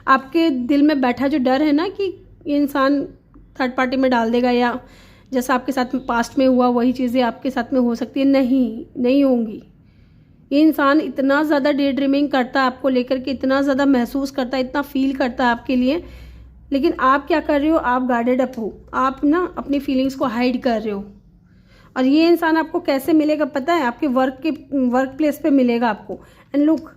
आपके दिल में बैठा जो डर है ना कि ये इंसान थर्ड पार्टी में डाल देगा, या जैसा आपके साथ में पास्ट में हुआ वही चीज़ें आपके साथ में हो सकती है, नहीं होंगी। ये इंसान इतना ज़्यादा डे ड्रीमिंग करता है आपको लेकर के, इतना ज़्यादा महसूस करता है, इतना फील करता है आपके लिए, लेकिन आप क्या कर रहे हो, आप गार्डेड अप हो, आप ना अपनी फीलिंग्स को हाइड कर रहे हो। और ये इंसान आपको कैसे मिलेगा पता है, आपके वर्क प्लेस पे मिलेगा आपको। एंड लुक,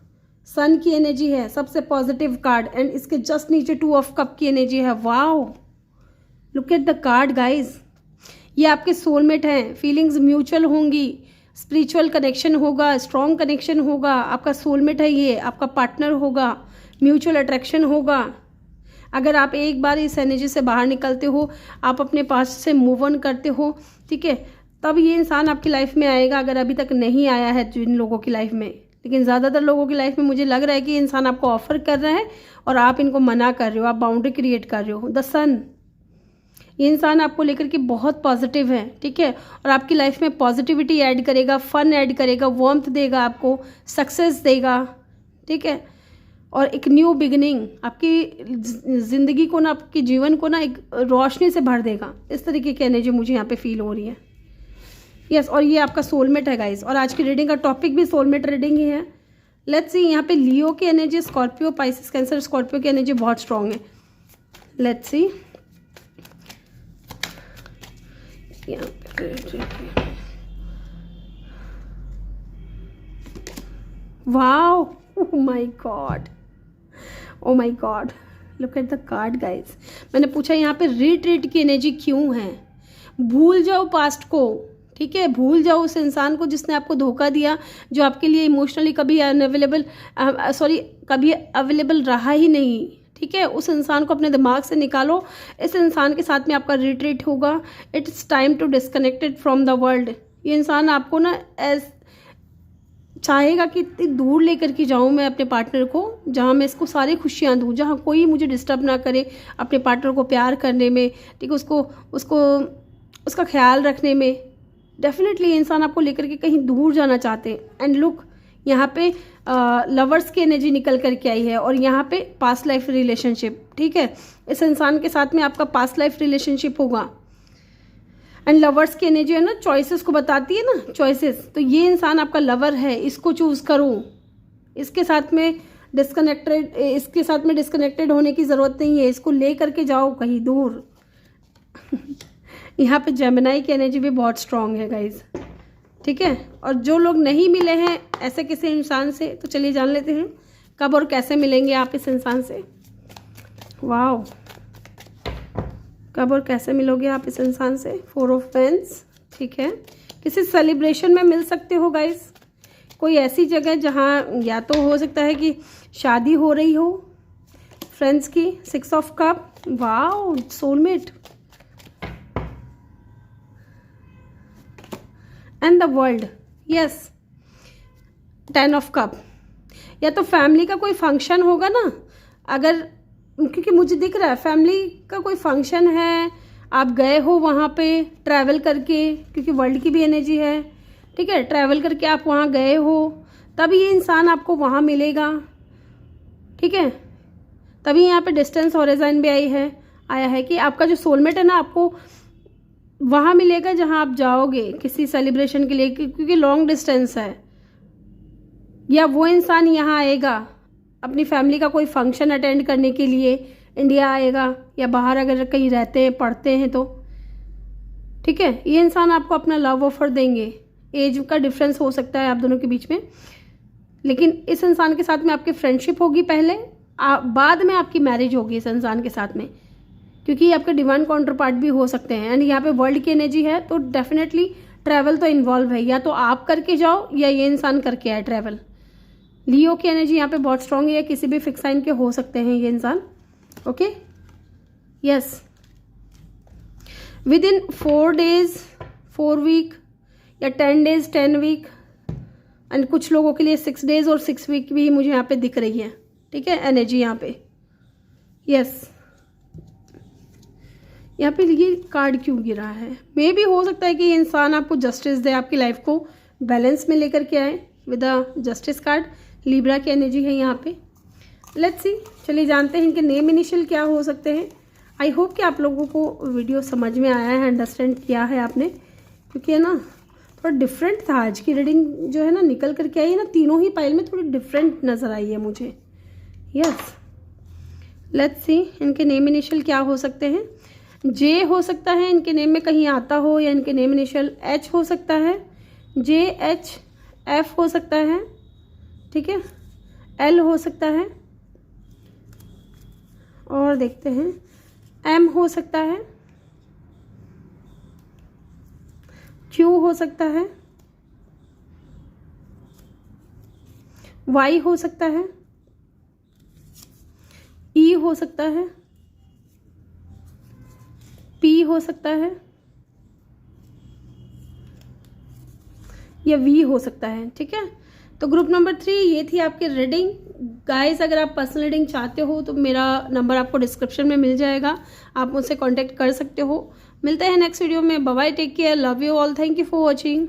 सन की एनर्जी है, सबसे पॉजिटिव कार्ड, एंड इसके जस्ट नीचे 2 ऑफ कप की एनर्जी है। Wow, look at the card guys. ये आपके सोलमेट हैं, फीलिंग्स म्यूचुअल होंगी, स्पिरिचुअल कनेक्शन होगा, स्ट्रॉन्ग कनेक्शन होगा, आपका सोलमेट है, ये आपका पार्टनर होगा, म्यूचुअल अट्रैक्शन होगा। अगर आप एक बार इस एनर्जी से बाहर निकलते हो, आप अपने पास्ट से मूव ऑन करते हो, ठीक है, तब ये इंसान आपकी लाइफ में आएगा। अगर अभी तक नहीं आया है जिन लोगों की लाइफ में, लेकिन ज़्यादातर लोगों की लाइफ में मुझे लग रहा है कि इंसान आपको ऑफर कर रहा है और आप इनको मना कर रहे हो, आप बाउंड्री क्रिएट कर रहे हो। द सन, ये इंसान आपको लेकर के बहुत पॉजिटिव है, ठीक है, और आपकी लाइफ में पॉजिटिविटी ऐड करेगा, फन ऐड करेगा, वार्मथ देगा, आपको सक्सेस देगा, ठीक है, और एक न्यू बिगिनिंग आपकी ज़िंदगी को ना, आपके जीवन को ना एक रोशनी से भर देगा। इस तरीके की एनर्जी मुझे यहाँ पे फील हो रही है। यस, और ये आपका सोलमेट है गाइस, और आज की रीडिंग का टॉपिक भी सोलमेट रीडिंग ही है। लेट्स सी, यहाँ पे लियो की energy, Scorpio, Pisces, Cancer, Scorpio की एनर्जी बहुत स्ट्रांग है। Let's C, wow, oh my God, oh my God, look at the card guys. मैंने पूछा यहाँ पे रिट्रीट की एनर्जी क्यों है। भूल जाओ पास्ट को, ठीक है, भूल जाओ उस इंसान को जिसने आपको धोखा दिया, जो आपके लिए इमोशनली कभी कभी अवेलेबल रहा ही नहीं, ठीक है। उस इंसान को अपने दिमाग से निकालो। इस इंसान के साथ में आपका रिट्रीट होगा। It's time to disconnected from the world. ये इंसान आपको ना चाहेगा कि इतनी दूर लेकर के जाऊँ मैं अपने पार्टनर को, जहाँ मैं इसको सारी खुशियाँ दूँ, जहाँ कोई मुझे डिस्टर्ब ना करे अपने पार्टनर को प्यार करने में, ठीक है, उसका ख्याल रखने में। डेफिनेटली ये इंसान आपको लेकर के कहीं दूर जाना चाहते हैं। एंड लुक, यहाँ पे लवर्स की एनर्जी निकल करके आई है और यहाँ पे पास्ट लाइफ रिलेशनशिप, ठीक है। इस इंसान के साथ में आपका पास्ट लाइफ रिलेशनशिप होगा। एंड लवर्स की एनर्जी है ना, चॉइसेस को बताती है ना, चॉइसेस। तो ये इंसान आपका लवर है, इसको चूज करो। इसके साथ में डिस्कनेक्टेड होने की ज़रूरत नहीं है। इसको ले करके जाओ कहीं दूर। यहाँ पे जेमिनाई की एनर्जी भी बहुत स्ट्रांग है गाइज, ठीक है। और जो लोग नहीं मिले हैं ऐसे किसी इंसान से, तो चलिए जान लेते हैं कब और कैसे मिलेंगे आप इस इंसान से। वाओ, कब और कैसे मिलोगे आप इस इंसान से। 4 ऑफ पेंस, ठीक है। किसी सेलिब्रेशन में मिल सकते हो गाइज। कोई ऐसी जगह जहाँ या तो हो सकता है कि शादी हो रही हो फ्रेंड्स की। 6 of cup, wow, soulmate and the world, yes. 10 of cup, या तो फैमिली का कोई फंक्शन होगा ना, अगर, क्योंकि मुझे दिख रहा है फैमिली का कोई फंक्शन है, आप गए हो वहाँ पे ट्रैवल करके, क्योंकि वर्ल्ड की भी एनर्जी है, ठीक है। ट्रैवल करके आप वहाँ गए हो, तभी ये इंसान आपको वहाँ मिलेगा, ठीक है। तभी यहाँ पे डिस्टेंस हॉरिजॉन भी आया है कि आपका जो सोलमेट है ना, आपको वहाँ मिलेगा जहाँ आप जाओगे किसी सेलिब्रेशन के लिए, क्योंकि लॉन्ग डिस्टेंस है। या वो इंसान यहाँ आएगा अपनी फैमिली का कोई फंक्शन अटेंड करने के लिए, इंडिया आएगा, या बाहर अगर कहीं रहते हैं पढ़ते हैं तो, ठीक है। ये इंसान आपको अपना लव ऑफर देंगे। एज का डिफरेंस हो सकता है आप दोनों के बीच में, लेकिन इस इंसान के साथ में आपकी फ्रेंडशिप होगी पहले, बाद में आपकी मैरिज होगी इस इंसान के साथ में, क्योंकि आपके डिवाइन काउंटर पार्ट भी हो सकते हैं। एंड यहाँ पे वर्ल्ड की एनर्जी है, तो डेफिनेटली ट्रैवल तो इन्वॉल्व है। या तो आप करके जाओ या ये इंसान करके आए ट्रैवल। लियो की एनर्जी यहाँ पे बहुत स्ट्रांग है, किसी भी फिक्स साइन के हो सकते हैं ये इंसान, okay, yes. Within 4 days 4 week, या 10 डेज 10 वीक, एंड कुछ लोगों के लिए 6 डेज और 6 वीक भी मुझे यहाँ पे दिख रही है, ठीक है, एनर्जी यहाँ पे, यस। यहाँ पे ये कार्ड क्यों गिरा है। मे भी हो सकता है कि ये इंसान आपको जस्टिस दे, आपकी लाइफ को बैलेंस में लेकर के आए with a justice card. Libra की एनर्जी है यहाँ पे। लेट्स सी, चलिए जानते हैं इनके नेम इनिशियल क्या हो सकते हैं। आई होप कि आप लोगों को वीडियो समझ में आया है, अंडरस्टैंड किया है आपने, क्योंकि है ना थोड़ा डिफरेंट था आज की रीडिंग जो है ना, निकल करके आई है ना, तीनों ही पाइल में थोड़ी डिफरेंट नज़र आई है मुझे, यस। लेट्स सी इनके नेम इनिशियल क्या हो सकते हैं। जे हो सकता है इनके नेम में कहीं आता हो, या इनके नेम इनिशियल एच हो सकता है, JHF हो सकता है, ठीक है, L हो सकता है, और देखते हैं M हो सकता है, Q हो सकता है, Y हो सकता है, E हो सकता है, P हो सकता है, या V हो सकता है, ठीक है। तो ग्रुप नंबर 3 ये थी आपकी रीडिंग गाइस। अगर आप पर्सनल रीडिंग चाहते हो तो मेरा नंबर आपको डिस्क्रिप्शन में मिल जाएगा, आप मुझसे कांटेक्ट कर सकते हो। मिलते हैं नेक्स्ट वीडियो में। Bye bye, take care, love you all, thank you for watching.